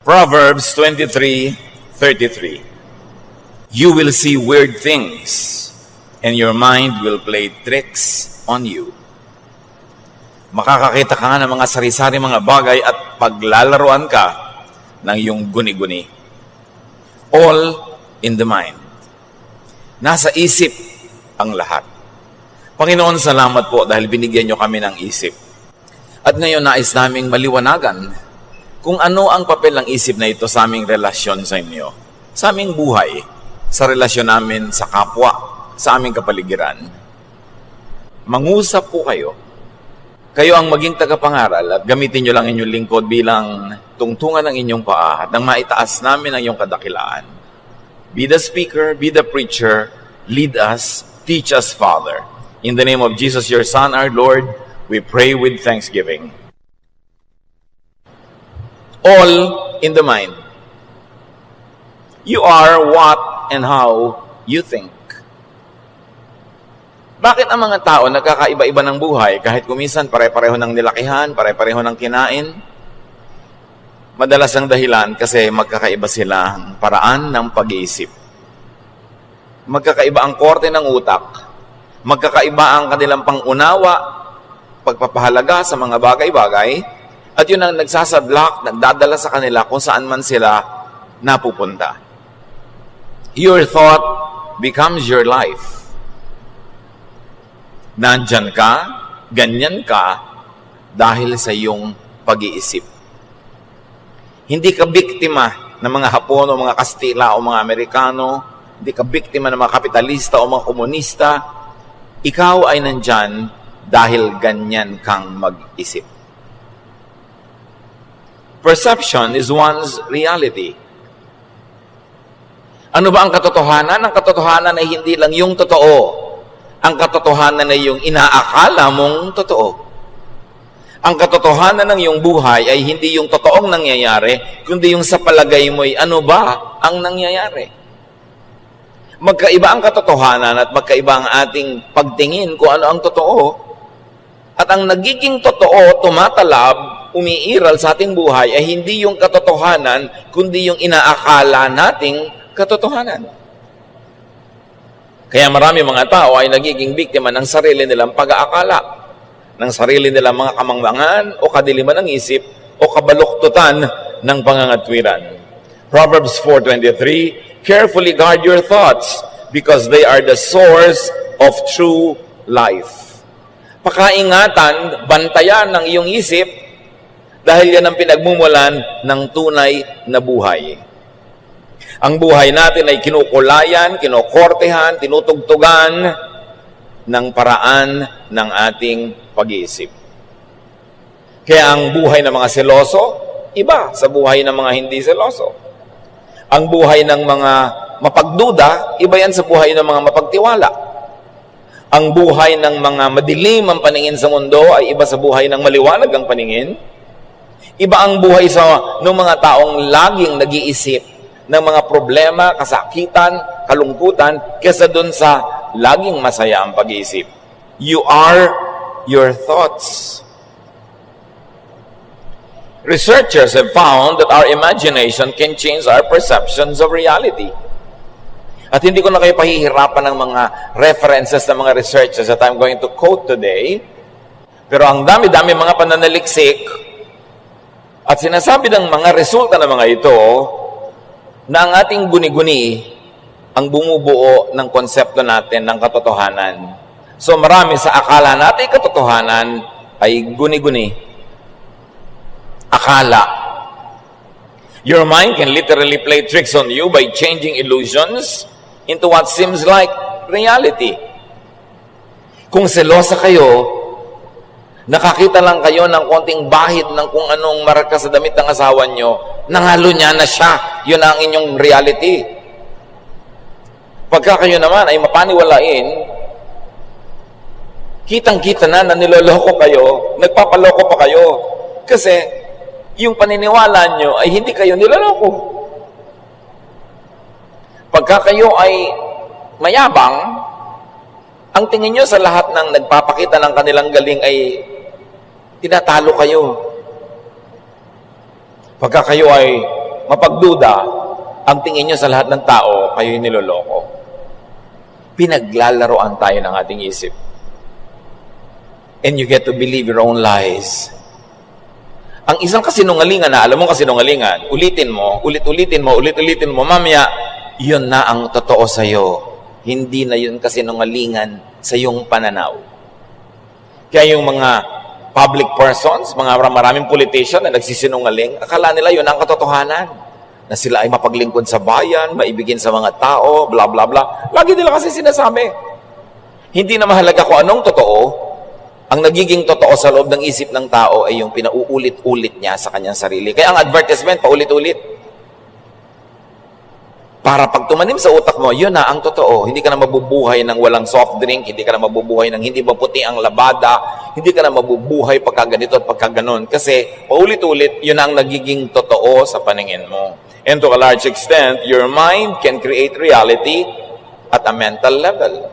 Proverbs 23:33. You will see weird things, and your mind will play tricks on you. Makakakita ka nga ng mga sari-sari mga bagay at paglalaruan ka ng iyong guni-guni. All in the mind. Nasa isip ang lahat. Panginoon, salamat po dahil binigyan niyo kami ng isip. At ngayon nais naming maliwanagan kung ano ang papel ng isip na ito sa aming relasyon sa inyo, sa aming buhay, sa relasyon namin sa kapwa, sa aming kapaligiran. Mangusap po kayo. Kayo ang maging tagapangaral at gamitin nyo lang inyong lingkod bilang tungtungan ng inyong paa at nang maitaas namin ang iyong kadakilaan. Be the speaker, be the preacher, lead us, teach us, Father. In the name of Jesus, your Son, our Lord, we pray with thanksgiving. All in the mind. You are what and how you think. Bakit ang mga tao nagkakaiba-iba ng buhay kahit kuminsan pare-pareho ng nilakihan, pare-pareho ng kinain? Madalas ang dahilan kasi magkakaiba sila ang paraan ng pag-iisip. Magkakaiba ang korte ng utak. Magkakaiba ang kanilang pangunawa, pagpapahalaga sa mga bagay-bagay. At yun ang nagsasadlak, nagdadala sa kanila kung saan man sila napupunta. Your thought becomes your life. Nandyan ka, ganyan ka, dahil sa iyong pag-iisip. Hindi ka biktima ng mga Hapon o mga Kastila o mga Amerikano, hindi ka biktima ng mga kapitalista o mga komunista. Ikaw ay nandyan dahil ganyan kang mag-isip. Perception is one's reality. Ano ba ang katotohanan? Ang katotohanan ay hindi lang yung totoo. Ang katotohanan ay yung inaakala mong totoo. Ang katotohanan ng iyong buhay ay hindi yung totoong nangyayari, kundi yung sa palagay mo'y ano ba ang nangyayari. Magkaiba ang katotohanan at magkaiba ang ating pagtingin kung ano ang totoo. At ang nagiging totoo, tumatalab, umiiral sa ating buhay ay hindi yung katotohanan, kundi yung inaakala nating katotohanan. Kaya marami mga tao ay nagiging biktima ng sarili nilang pag-aakala, ng sarili nilang mga kamangmangan o kadiliman ng isip o kabaluktutan ng pangangatwiran. Proverbs 4:23, carefully guard your thoughts because they are the source of true life. Pakaingatan, bantayan ng iyong isip dahil yan ang pinagmumulan ng tunay na buhay. Ang buhay natin ay kinukulayan, kinokortehan, tinutugtugan ng paraan ng ating pag-iisip. Kaya ang buhay ng mga seloso, iba sa buhay ng mga hindi seloso. Ang buhay ng mga mapagduda, iba yan sa buhay ng mga mapagtiwala. Ang buhay ng mga madilim ang paningin sa mundo ay iba sa buhay ng maliwanag ang paningin. Iba ang buhay ng mga taong laging nag-iisip ng mga problema, kasakitan, kalungkutan, kesa dun sa laging masaya ang pag-iisip. You are your thoughts. Researchers have found that our imagination can change our perceptions of reality. At hindi ko na kayo pahihirapan ng mga references ng mga researchers that I'm going to quote today. Pero ang dami-dami mga pananaliksik at sinasabi ng mga resulta ng mga ito na ang ating guni-guni ang bumubuo ng konsepto natin ng katotohanan. So marami sa akala natin katotohanan ay guni-guni. Akala. Your mind can literally play tricks on you by changing illusions into what seems like reality. Kung selosa kayo, nakakita lang kayo ng konting bahid ng kung anong marka sa damit ng asawa nyo, nangalo niya na siya, yun ang inyong reality. Pagka kayo naman ay mapaniwalain, kitang-kita na niloloko kayo, nagpapaloko pa kayo. Kasi yung paniniwala nyo ay hindi kayo niloloko. Pagka kayo ay mayabang, ang tingin nyo sa lahat ng nagpapakita ng kanilang galing ay tinatalo kayo. Pagka kayo ay mapagduda, ang tingin nyo sa lahat ng tao, kayo'y niloloko. Pinaglalaroan tayo ng ating isip. And you get to believe your own lies. Ang isang kasinungalingan na, alam mo kasinungalingan, ulitin mo, ulit-ulitin mo, mamaya, yun na ang totoo sa'yo. Hindi na yun kasinungalingan sa iyong pananaw. Kaya yung mga public persons, mga maraming politician na nagsisinungaling, akala nila yun ang katotohanan. Na sila ay mapaglingkod sa bayan, maibigin sa mga tao, bla bla bla. Lagi nila kasi sinasabi. Hindi na mahalaga kung anong totoo. Ang nagiging totoo sa loob ng isip ng tao ay yung pinauulit-ulit niya sa kanyang sarili. Kaya ang advertisement, paulit-ulit. Para pag tumanim sa utak mo, yun na ang totoo. Hindi ka na mabubuhay ng walang soft drink, hindi ka na mabubuhay ng hindi maputi ang labada, hindi ka na mabubuhay pagka ganito at pagka ganon. Kasi paulit-ulit, yun ang nagiging totoo sa paningin mo. And to a large extent, your mind can create reality at a mental level.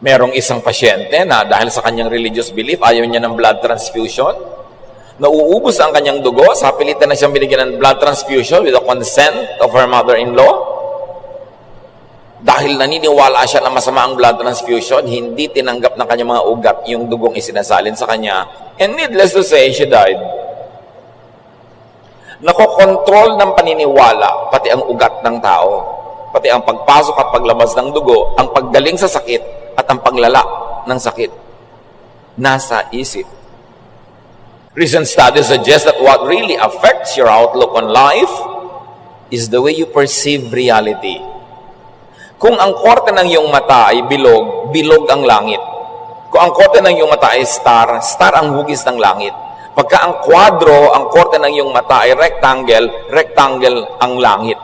Merong isang pasyente na dahil sa kanyang religious belief, ayaw niya ng blood transfusion. Nauubos ang kanyang dugo, sa pilitan na siyang binigyan ng blood transfusion with the consent of her mother-in-law. Dahil naniniwala siya na masama ang blood transfusion, hindi tinanggap ng kanyang mga ugat yung dugong isinasalin sa kanya. And needless to say, she died. Nakokontrol ng paniniwala, pati ang ugat ng tao, pati ang pagpasok at paglabas ng dugo, ang paggaling sa sakit, at ang paglala ng sakit. Nasa isip. Recent studies suggest that what really affects your outlook on life is the way you perceive reality. Kung ang korte ng iyong mata ay bilog, bilog ang langit. Kung ang korte ng iyong mata ay star, star ang hugis ng langit. Pagka ang kwadro, ang korte ng iyong mata ay rectangle, rectangle ang langit.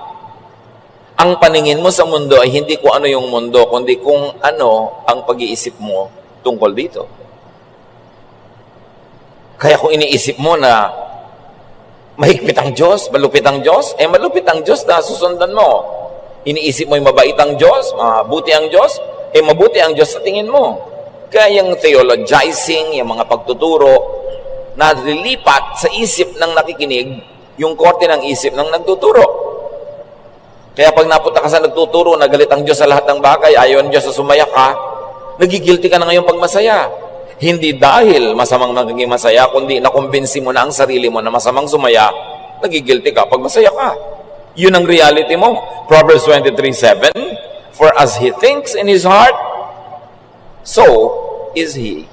Ang paningin mo sa mundo ay hindi kung ano yung mundo, kundi kung ano ang pag-iisip mo tungkol dito. Kaya kung iniisip mo na mahigpit ang Diyos, malupit ang Diyos, malupit ang Diyos na susundan mo. Iniisip mo yung mabait ang Diyos, mabuti ang Diyos, mabuti ang Diyos sa tingin mo. Kaya yung theologizing, yung mga pagtuturo, na lilipat sa isip ng nakikinig, yung korte ng isip ng nagtuturo. Kaya pag napunta ka sa nagtuturo, nagalit ang Diyos sa lahat ng bagay, ayaw ang Diyos na sumaya ka, nagigilty ka na ngayon pag masaya. Hindi dahil masamang nagiging masaya, kundi nakumbinsi mo na ang sarili mo na masamang sumaya, nagigilty ka pag masaya ka. Yun ang reality mo. Proverbs 23:7, for as he thinks in his heart, so is he.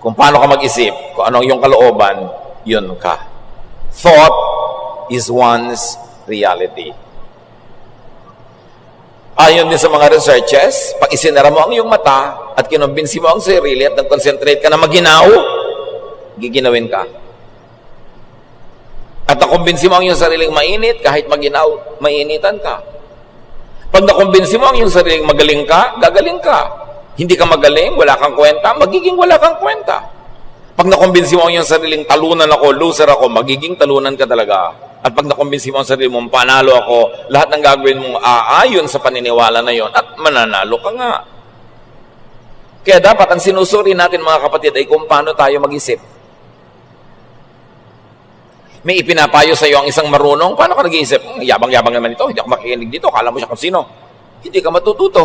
Kung paano ka mag-isip, kung ano ang iyong kalooban, yun ka. Thought is one's reality. Ayon din sa mga researches, pag isinara mo ang iyong mata at kinumbinsi mo ang sarili at nag-concentrate ka na maginaw, giginawin ka. At nakumbinsi mo ang iyong sariling mainit, kahit maginaw, mainitan ka. Pag nakumbinsi mo ang iyong sariling magaling ka, gagaling ka. Hindi ka magaling, wala kang kwenta, magiging wala kang kwenta. Pag nakumbinsi mo ang iyong sariling talunan ako, loser ako, magiging talunan ka talaga. At pag nakumbinsi mo ang sarili mo, panalo ako, lahat ng gagawin mong aayon sa paniniwala na yon at mananalo ka nga. Kaya dapat ang sinusuri natin mga kapatid ay kung paano tayo mag-isip. May ipinapayo sa iyo ang isang marunong, paano ka nag-iisip? Yabang-yabang naman ito, hindi ako makikinig dito, kala mo siya kung sino. Hindi ka matututo.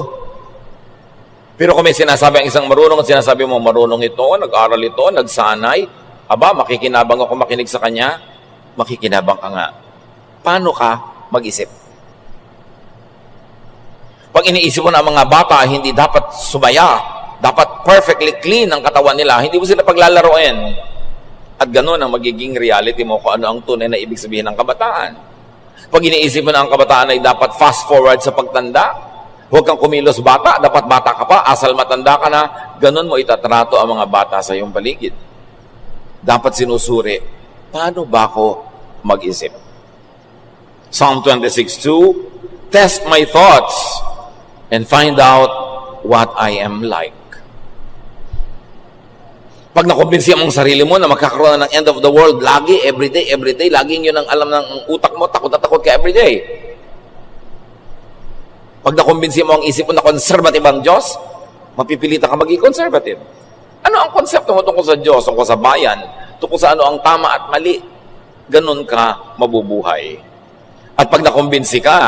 Pero kung may sinasabi ang isang marunong at sinasabi mo, marunong ito, nag-aral ito, nagsanay, aba, makikinabang ako makinig sa kanya, makikinabang ka nga. Paano ka mag-isip? Pag iniisip mo na ang mga bata, hindi dapat sumaya, dapat perfectly clean ang katawan nila, hindi mo sila paglalaroin. At gano'n ang magiging reality mo kung ano ang tunay na ibig sabihin ng kabataan. Pag iniisip mo na ang kabataan ay dapat fast forward sa pagtanda, huwag kang kumilos bata, dapat bata ka pa, asal matanda ka na, gano'n mo itatrato ang mga bata sa iyong paligid. Dapat sinusuri, paano ba ako mag-isip? Psalm 26:2, test my thoughts and find out what I am like. Pag nakumbinsi mong sarili mo na magkakaroon ng end of the world, lagi, everyday, laging yun ang alam ng utak mo, takot na takot ka everyday. Pag nakumbinsi mo ang isip mo na conservative ang Diyos, mapipilitan ka maging conservative. Ano ang konsepto mo tungkol sa Diyos, tungkol sa bayan, tungkol sa ano ang tama at mali, ganun ka mabubuhay. At pag nakumbinsi ka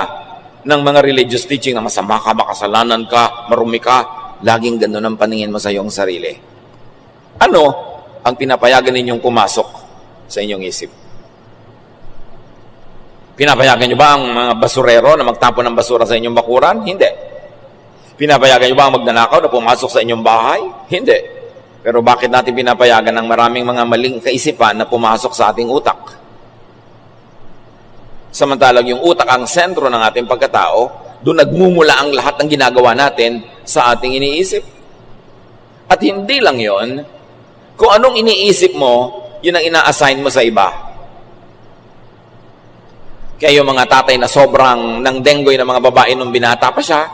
ng mga religious teaching na masama ka, makasalanan ka, marumi ka, laging ganun ang paningin mo sa iyong sarili. Ano ang pinapayagan ninyong pumasok sa inyong isip? Pinapayagan nyo ba ang mga basurero na magtapon ng basura sa inyong bakuran? Hindi. Pinapayagan nyo ba ang magnanakaw na pumasok sa inyong bahay? Hindi. Pero bakit natin pinapayagan ng maraming mga maling kaisipan na pumasok sa ating utak? Samantalang yung utak ang sentro ng ating pagkatao, doon nagmumula ang lahat ng ginagawa natin sa ating iniisip. At hindi lang yon, kung anong iniisip mo, yun ang ina-assign mo sa iba. Kaya yung mga tatay na sobrang nang denggoy ng mga babae nung binata pa siya,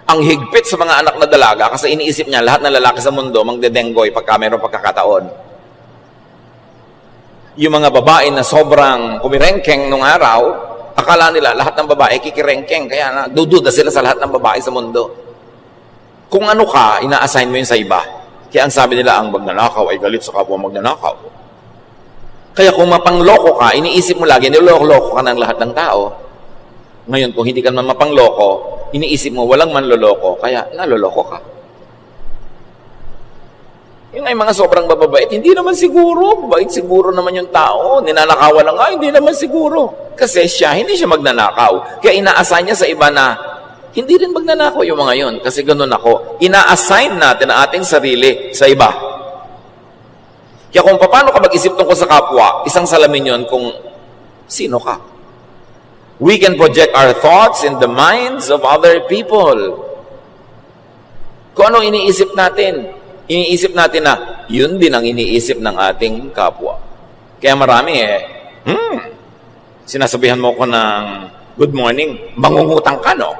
ang higpit sa mga anak na dalaga kasi iniisip niya lahat ng lalaki sa mundo magdedenggoy pagka mayroong pagkakataon. Yung mga babae na sobrang kumirengkeng nung araw, akala nila lahat ng babae kikirengkeng, kaya dududa sila sa lahat ng babae sa mundo. Kung ano ka, ina-assign mo yun sa iba. Kaya ang sabi nila, ang magnanakaw ay galit sa kapwa magnanakaw. Kaya kung mapangloko ka, iniisip mo lagi, niloloko ka ng lahat ng tao. Ngayon, kung hindi ka naman mapangloko, iniisip mo walang manloloko, kaya naloloko ka. Yung ay mga sobrang bababait, hindi naman siguro, bait siguro naman yung tao, ninanakawan lang, hindi naman siguro. Kasi siya, hindi siya magnanakaw. Kaya ina-assign niya sa iba na, hindi rin magnanakaw yung mga yun. Kasi ganun ako, ina-assign natin ang ating sarili sa iba. Kaya kung paano ka mag-isip tungkol sa kapwa, isang salamin yun kung sino ka. We can project our thoughts in the minds of other people. Kung ano iniisip natin, iniisip natin na yun din ang iniisip ng ating kapwa. Kaya marami sinasabihan mo ko ng good morning, mangungutang ka, no?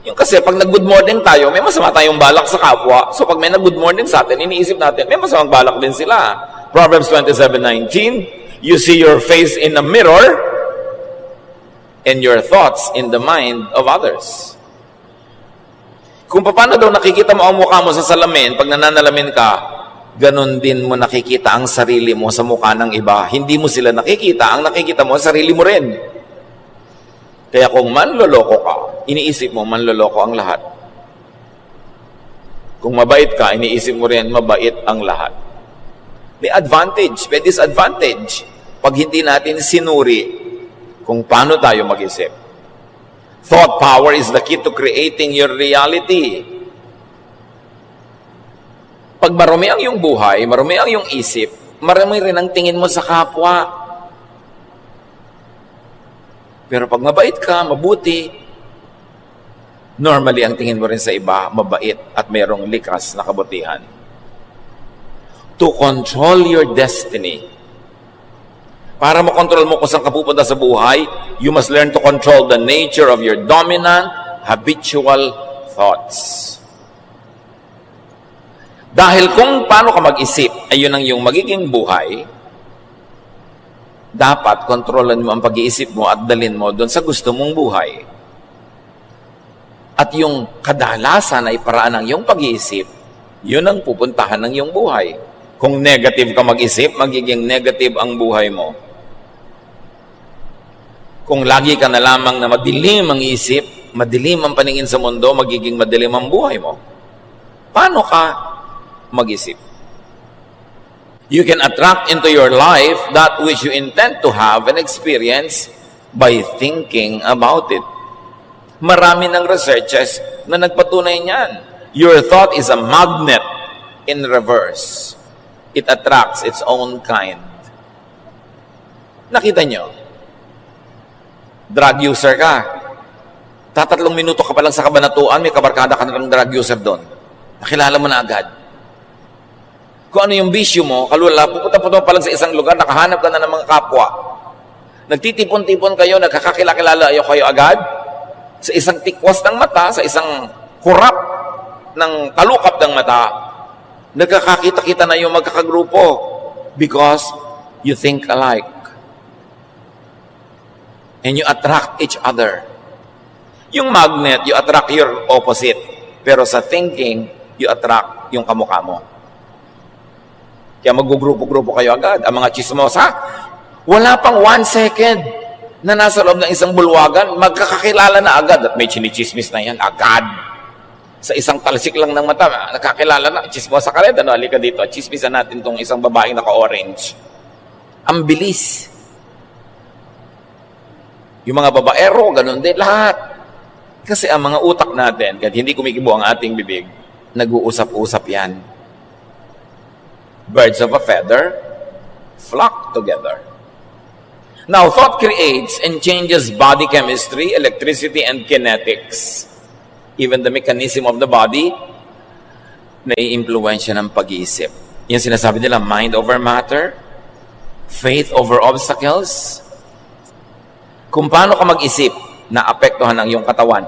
Yung kasi pag nag-good morning tayo, may masama tayong balak sa kapwa. So pag may nag-good morning sa atin, iniisip natin, may masamang balak din sila. Proverbs 27:19, you see your face in a mirror and your thoughts in the mind of others. Kung paano daw nakikita mo ang mukha mo sa salamin, pag nananalamin ka, ganon din mo nakikita ang sarili mo sa mukha ng iba. Hindi mo sila nakikita, ang nakikita mo, sarili mo rin. Kaya kung manloloko ka, iniisip mo, manloloko ang lahat. Kung mabait ka, iniisip mo rin, mabait ang lahat. May advantage, may disadvantage. Pag hindi natin sinuri kung paano tayo mag-isip. Thought power is the key to creating your reality. Pag marumi ang iyong buhay, marumi ang iyong isip, marumi rin ang tingin mo sa kapwa. Pero pag mabait ka, mabuti, normally ang tingin mo rin sa iba, mabait at mayroong likas na kabutihan. To control your destiny. Para makontrol mo kung saan ka pupunta sa buhay, you must learn to control the nature of your dominant, habitual thoughts. Dahil kung paano ka mag-isip, ayun ang iyong magiging buhay, dapat kontrolan mo ang pag-iisip mo at dalhin mo doon sa gusto mong buhay. At yung kadalasan ay paraan ng iyong pag-iisip, yun ang pupuntahan ng iyong buhay. Kung negative ka mag-isip, magiging negative ang buhay mo. Kung lagi ka na lamang na madilim ang isip, madilim ang paningin sa mundo, magiging madilim ang buhay mo. Paano ka mag-isip? You can attract into your life that which you intend to have and experience by thinking about it. Marami ng researchers na nagpatunay niyan. Your thought is a magnet in reverse. It attracts its own kind. Nakita nyo? Drug user ka. Tatatlong minuto ka pa lang sa kabanatuan, may kabarkada ka ng drug user doon. Nakilala mo na agad. Kung ano yung bisyo mo, kalula, pupunta pa lang sa isang lugar, nakahanap ka na ng mga kapwa. Nagtitipon-tipon kayo, nagkakakilala kayo agad, sa isang tikwas ng mata, sa isang kurap ng talukap ng mata, nagkakakita-kita na yung magkakagrupo because you think alike. And you attract each other. Yung magnet, you attract your opposite. Pero sa thinking, you attract yung kamukha mo. Kaya mag-grupo-grupo kayo agad. Ang mga chismosa, wala pang 1 second na nasa loob ng isang bulwagan, magkakakilala na agad. At may chinichismis na yan, agad. Sa isang talsik lang ng mata, nakakilala na. Chismosa ka rin, ano, halika dito. Chismisan natin tong isang babaeng naka-orange. Ang bilis. Yung mga babaero, ganun din, lahat. Kasi ang mga utak natin, kahit hindi kumikibo ang ating bibig, nag-uusap-usap yan. Birds of a feather flock together. Now, thought creates and changes body chemistry, electricity, and kinetics. Even the mechanism of the body, nai-impluwensya ng pag-iisip. Yung sinasabi nila, mind over matter, faith over obstacles. Kung paano ka mag-isip, naapektuhan ang iyong katawan,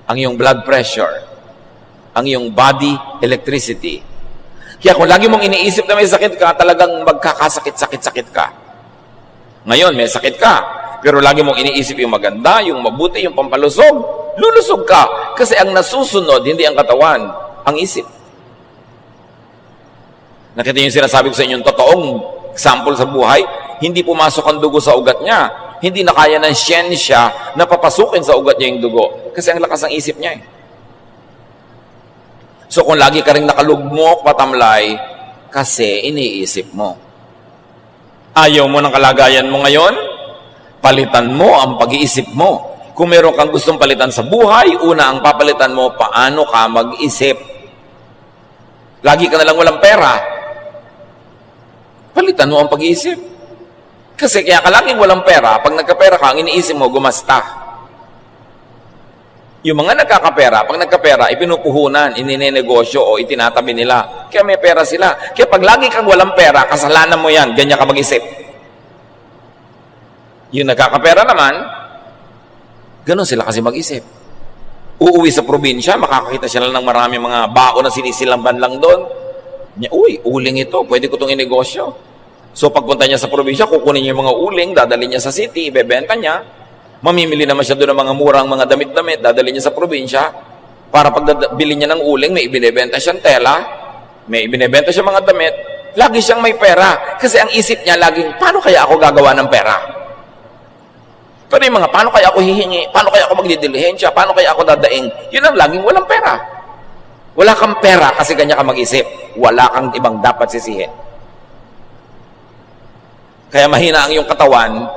ang iyong blood pressure, ang iyong body electricity. Kaya kung lagi mong iniisip na may sakit ka, talagang magkakasakit-sakit-sakit ka. Ngayon, may sakit ka, pero lagi mong iniisip yung maganda, yung mabuti, yung pampalusog, lulusog ka. Kasi ang nasusunod, hindi ang katawan, ang isip. Nakita yung sinasabi ko sa inyong totoong example sa buhay, hindi pumasok ang dugo sa ugat niya. Hindi na kaya ng siyensya na papasukin sa ugat niya yung dugo. Kasi ang lakas ng isip niya eh. So kung lagi ka rin nakalugmok, patamlay, kasi iniisip mo. Ayaw mo ng kalagayan mo ngayon? Palitan mo ang pag-iisip mo. Kung meron kang gustong palitan sa buhay, una ang papalitan mo, paano ka mag-isip. Lagi ka na lang walang pera. Palitan mo ang pag-iisip. Kasi kaya ka laging walang pera, pag nagkapera ka, ang iniisip mo, gumasta. Yung mga nagkakapera, pag nagkapera, ipinupuhunan, ininenegosyo o itinatabi nila. Kaya may pera sila. Kaya pag lagi kang walang pera, kasalanan mo yan, ganyan ka mag-isip. Yung nagkakapera naman, ganun sila kasi mag-isip. Uuwi sa probinsya, makakakita siya lang ng marami mga bao na sinisilamban lang doon. Uy, uling ito, pwede ko itong inegosyo. So pagpunta niya sa probinsya, kukunin niya yung mga uling, dadalhin niya sa city, ibebenta niya. Mamimili naman siya doon ng mga murang mga damit-damit, dadalhin niya sa probinsya. Para pagdabili niya ng uling, may ibinebenta siyang tela, may ibinebenta siya mga damit, lagi siyang may pera. Kasi ang isip niya laging, paano kaya ako gagawa ng pera? Pero yung mga, paano kaya ako hihingi? Paano kaya ako magdidilihensya? Paano kaya ako dadaing? Yun ang laging walang pera. Wala kang pera kasi ganyan ka mag-isip. Wala kang ibang dapat sisihin. Kaya mahina ang iyong katawan,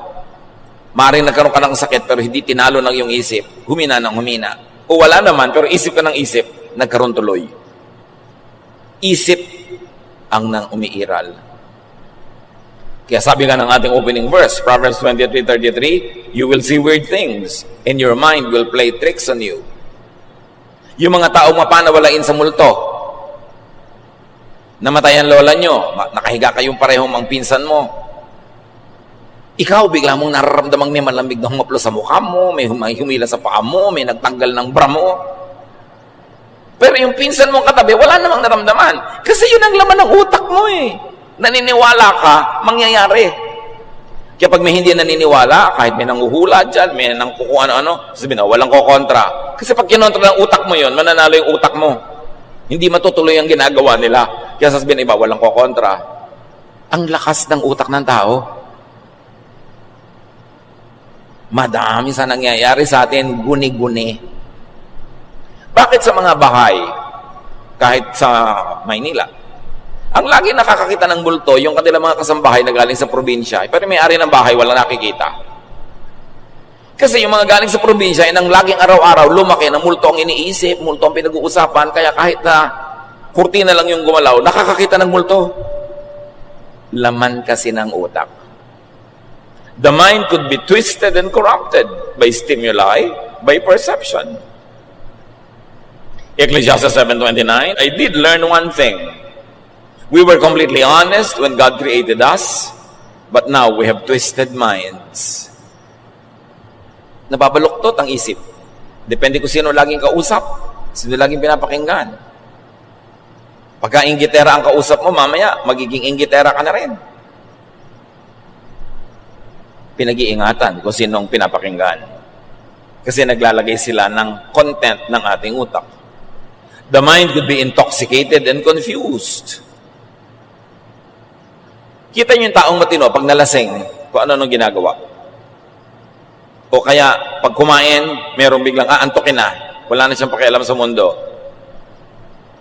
maaaring nagkaroon ka ng sakit pero hindi tinalo ng iyong isip, humina ng humina. O wala naman, pero isip ka ng isip, nagkaroon tuloy. Isip ang nang umiiral. Kaya sabi nga ng ating opening verse, Proverbs 23:33, you will see weird things, and your mind will play tricks on you. Yung mga taong mapanawalain sa multo, namatay ang lola nyo, nakahiga kayong parehong ang pinsan mo, ikaw, bigla mong nararamdamang may malamig na humaplo sa mukha mo, may humila sa paa mo, may nagtanggal ng bra mo. Pero yung pinsan mong katabi, wala namang naramdaman. Kasi yun ang laman ng utak mo eh. Naniniwala ka, mangyayari. Kaya pag may hindi naniniwala, kahit may nanguhula dyan, may nang kukuha ano, sabihin na, walang kokontra. Kasi pag kinontra ng utak mo yun, mananalo yung utak mo. Hindi matutuloy ang ginagawa nila. Kaya sasabihin na iba, walang kokontra. Ang lakas ng utak ng tao. Madami sa nangyayari sa atin, guni-guni. Bakit sa mga bahay, kahit sa Maynila, ang lagi nakakakita ng multo, yung kanilang mga kasambahay na galing sa probinsya, pero may-ari ng bahay, wala nakikita. Kasi yung mga galing sa probinsya, ang laging araw-araw, lumaki na multo ang iniisip, multo ang pinag-uusapan, kaya kahit na kurtina lang yung gumalaw, nakakakita ng multo. Laman kasi ng utak. The mind could be twisted and corrupted by stimuli, by perception. Ecclesiastes 7:29, I did learn one thing. We were completely honest when God created us, but now we have twisted minds. Nababaluktot ang isip. Depende kung sino laging kausap, sino laging pinapakinggan. Pagka inggitera ang kausap mo, mamaya magiging inggitera ka na rin. Pinag-iingatan kung sinong pinapakinggan. Kasi naglalagay sila ng content ng ating utak. The mind could be intoxicated and confused. Kita niyo yung taong matino pag nalasing, kung ano-anong ginagawa. O kaya, pag kumain, merong biglang aantokin na. Wala na siyang pakialam sa mundo.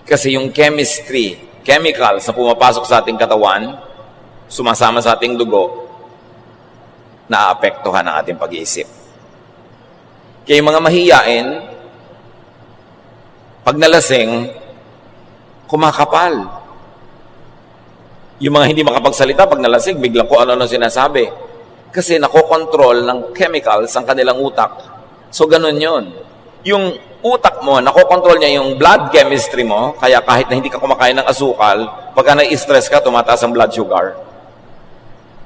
Kasi yung chemistry, chemicals na pumapasok sa ating katawan, sumasama sa ating dugo, naaapektuhan ang ating pag-iisip. Kaya yung mga mahiyain, pag nalasing, kumakapal. Yung mga hindi makapagsalita, pag nalasing, biglang kung ano-ano sinasabi. Kasi nakokontrol ng chemicals ang kanilang utak. So, ganun yun. Yung utak mo, nakokontrol niya yung blood chemistry mo, kaya kahit na hindi ka kumakain ng asukal, pagka na-stress ka, tumataas ang blood sugar.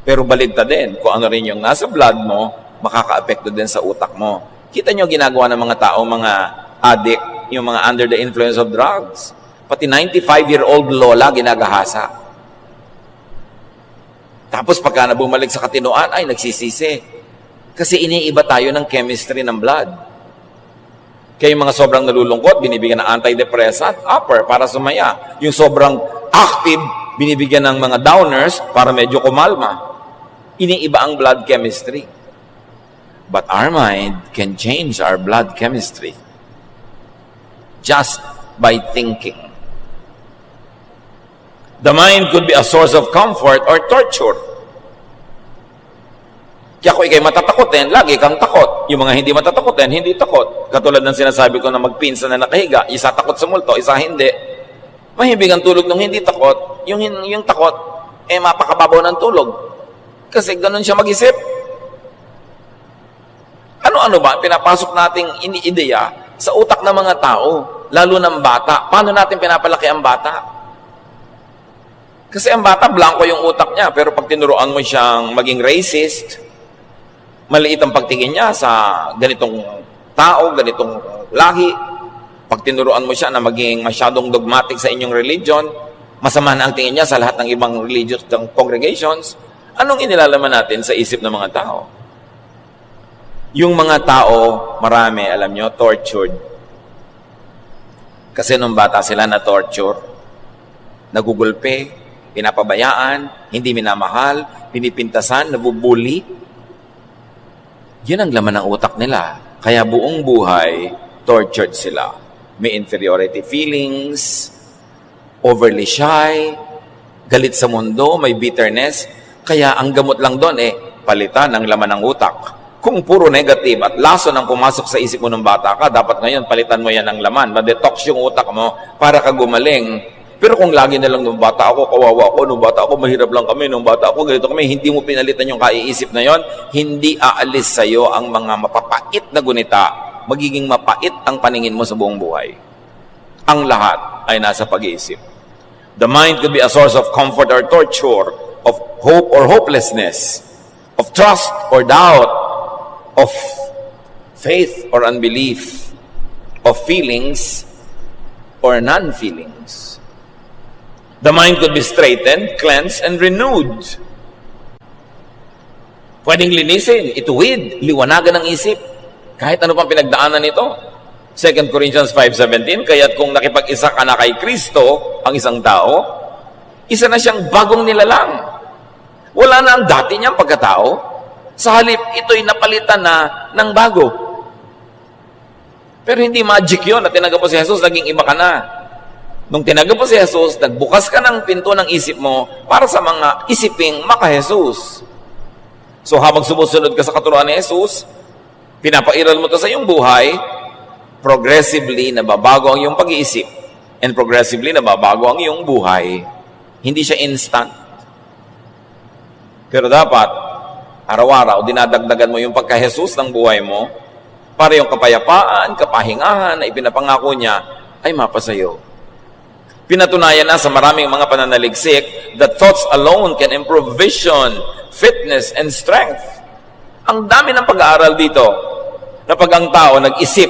Pero baligtad din, kung ano rin yung nasa blood mo, makaka-apekto din sa utak mo. Kita nyo ginagawa ng mga tao, mga addict, yung mga under the influence of drugs. Pati 95-year-old lola ginagahasa. Tapos pagka na bumalik sa katinoan, ay nagsisisi. Kasi iniiba tayo ng chemistry ng blood. Kaya yung mga sobrang nalulungkot, binibigyan ng antidepressant, upper, para sumaya. Yung sobrang active, binibigyan ng mga downers para medyo kumalma. Iniiba ang blood chemistry. But our mind can change our blood chemistry just by thinking. The mind could be a source of comfort or torture. Kaya kung ikay matatakotin, lagi kang takot. Yung mga hindi matatakotin, hindi takot. Katulad ng sinasabi ko na magpinsan na nakahiga, isa takot sa multo, isa hindi. Mahimbing ang tulog ng hindi takot. Yung takot, mapakababaw ng tulog. Kasi ganun siya mag-isip. Ano-ano ba pinapasok nating iniideya sa utak ng mga tao, lalo ng bata? Paano natin pinapalaki ang bata? Kasi ang bata, blanco yung utak niya, pero pag tinuruan mo siyang maging racist, maliit ang pagtingin niya sa ganitong tao, ganitong lahi. Pag tinuruan mo siya na maging masyadong dogmatic sa inyong religion, masama na ang tingin niya sa lahat ng ibang religious congregations. Anong inilalaman natin sa isip ng mga tao? Yung mga tao, marami, alam nyo, tortured. Kasi nung bata sila na torture, nagugulpe, pinapabayaan, hindi minamahal, pinipintasan, nabubuli. Yun ang laman ng utak nila. Kaya buong buhay, tortured sila. May inferiority feelings, overly shy, galit sa mundo, may bitterness. Kaya ang gamot lang doon, palitan ang laman ng utak. Kung puro negative at lason ang pumasok sa isip mo ng bata ka, dapat ngayon palitan mo yan ng laman. Ma-detox yung utak mo para ka gumaling. Pero kung lagi na lang nung bata ako, kawawa ako, nung bata ako, mahirap lang kami, nung bata ako, ganito kami, hindi mo pinalitan yung kaiisip na yon, hindi aalis sa'yo ang mga mapapait na gunita, magiging mapait ang paningin mo sa buong buhay. Ang lahat ay nasa pag-iisip. The mind could be a source of comfort or torture, of hope or hopelessness, of trust or doubt, of faith or unbelief, of feelings or non-feelings. The mind could be straightened, cleansed, and renewed. Pwedeng linisin, ituwid, liwanagan ng isip. Kahit ano pang pinagdaanan nito. 2 Corinthians 5:17, kaya't kung nakipag-isa ka na kay Kristo, ang isang tao, isa na siyang bagong nilalang. Wala na ang dati niyang pagkatao. Sa halip, ito'y napalitan na ng bago. Pero hindi magic yun na tinanggap mo si Jesus, naging iba ka na. Nung tinanggap mo si Jesus, nagbukas ka ng pinto ng isip mo para sa mga isiping maka-Jesus. So habang sumusunod ka sa katuruan ni Jesus, pinapairal mo to sa iyong buhay, progressively nababago ang iyong pag-iisip and progressively nababago ang iyong buhay. Hindi siya instant. Pero dapat, araw-araw, dinadagdagan mo yung pagka-Jesus ng buhay mo para yung kapayapaan, kapahingahan na ipinapangako niya ay mapasayo. Pinatunayan na sa maraming mga pananaligsik that thoughts alone can improve vision, fitness, and strength. Ang dami ng pag-aaral dito na pag ang tao nag-isip,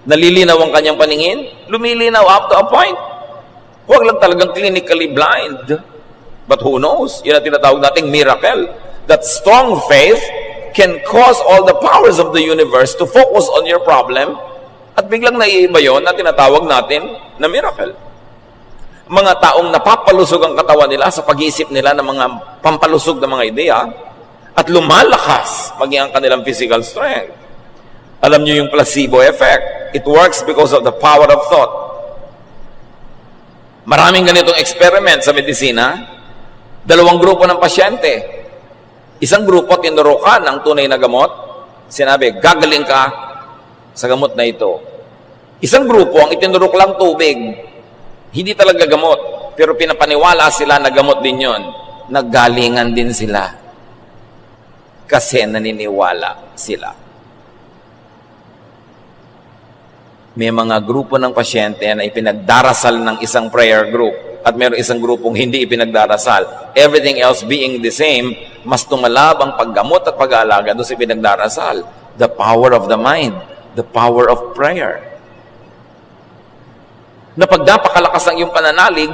nalilinaw ang kanyang paningin, lumilinaw up to a point. Huwag lang talagang clinically blind. But who knows? Yan ang tinatawag nating miracle. That strong faith can cause all the powers of the universe to focus on your problem at biglang naiiba yun na tinatawag natin na miracle. Mga taong napapalusog ang katawan nila sa pag-iisip nila ng mga pampalusog na mga ideya at lumalakas maging ang kanilang physical strength. Alam niyo yung placebo effect. It works because of the power of thought. Maraming ganitong experiment sa medisina. Dalawang grupo ng pasyente. Isang grupo tinurukan ng tunay na gamot. Sinabi, gagaling ka sa gamot na ito. Isang grupo ang itinurok lang tubig. Hindi talaga gamot. Pero pinapaniwala sila na gamot din yon. Naggalingan din sila. Kasi naniniwala sila. May mga grupo ng pasyente na ipinagdarasal ng isang prayer group at mayroong isang grupong hindi ipinagdarasal. Everything else being the same, mas tumalab ang paggamot at pag-aalaga doon sa ipinagdarasal. The power of the mind, the power of prayer. Na pag napakalakas ang iyong pananalig,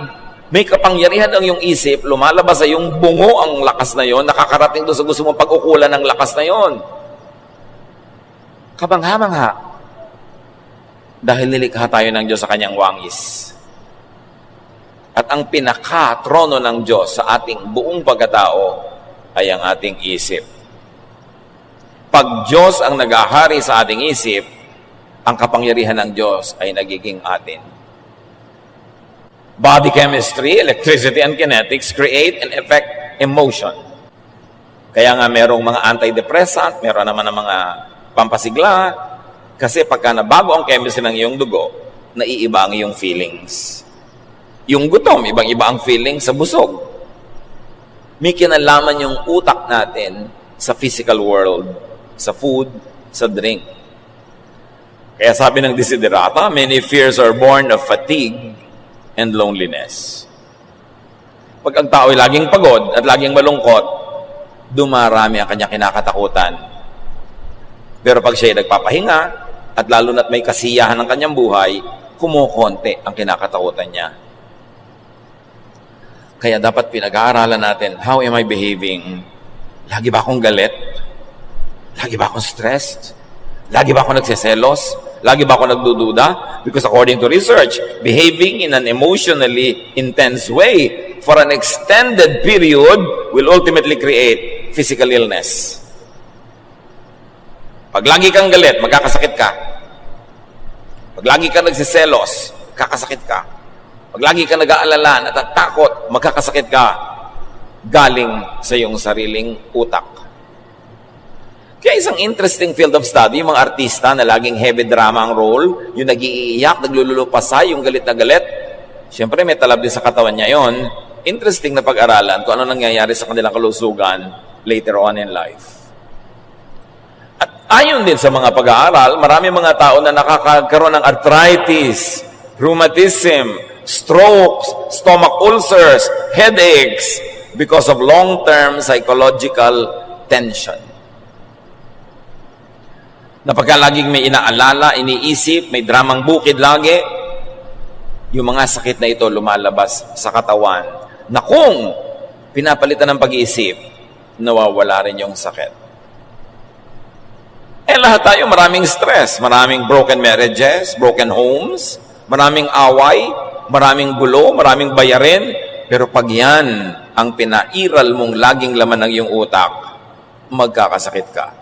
may kapangyarihan ang iyong isip, lumalabas sa iyong bungo ang lakas na yon, nakakarating doon sa gusto mong pag-ukulan ng lakas na yon. Kabangha-mangha. Dahil nilikha tayo ng Diyos sa kanyang wangis. At ang pinaka-trono ng Diyos sa ating buong pagkatao ay ang ating isip. Pag Diyos ang nag-ahari sa ating isip, ang kapangyarihan ng Diyos ay nagiging atin. Body chemistry, electricity, and kinetics create and affect emotion. Kaya nga merong mga antidepressant, meron naman ng mga pampasigla, kasi pagka nabago ang chemistry ng iyong dugo, naiiba ang iyong feelings. Yung gutom, ibang-iba ang feelings sa busog. May kinalaman yung utak natin sa physical world, sa food, sa drink. Kaya sabi ng Desiderata, many fears are born of fatigue and loneliness. Pag ang tao ay laging pagod at laging malungkot, dumarami ang kanyang kinakatakutan. Pero pag siya ay nagpapahinga, at lalo na't may kasiyahan ng kanyang buhay, kumukonti ang kinakatakutan niya. Kaya dapat pinag-aaralan natin, how am I behaving? Lagi ba akong galit? Lagi ba akong stressed? Lagi ba akong nagseselos? Lagi ba akong nagdududa? Because according to research, behaving in an emotionally intense way for an extended period will ultimately create physical illness. Pag lagi kang galit, magkakasakit ka. Pag lagi kang nagsiselos, kakasakit ka. Pag lagi kang nag-aalala, natatakot, magkakasakit ka. Galing sa iyong sariling utak. Kaya isang interesting field of study, yung mga artista na laging heavy drama ang role, yung nag-iiyak, naglululupasay, yung galit na galit. Siyempre, may talab din sa katawan niya yon. Interesting na pag-aralan kung ano nangyayari sa kanilang kalusugan later on in life. Ayon din sa mga pag-aaral, marami mga tao na nakakaroon ng arthritis, rheumatism, strokes, stomach ulcers, headaches because of long-term psychological tension. Na pagka laging may inaalala, iniisip, may dramang bukid lagi, yung mga sakit na ito lumalabas sa katawan na kung pinapalitan ng pag-iisip, nawawala rin yung sakit. Lahat tayo maraming stress, maraming broken marriages, broken homes, maraming away, maraming gulo, maraming bayarin. Pero pag yan ang pinairal mong laging laman ng iyong utak, magkakasakit ka.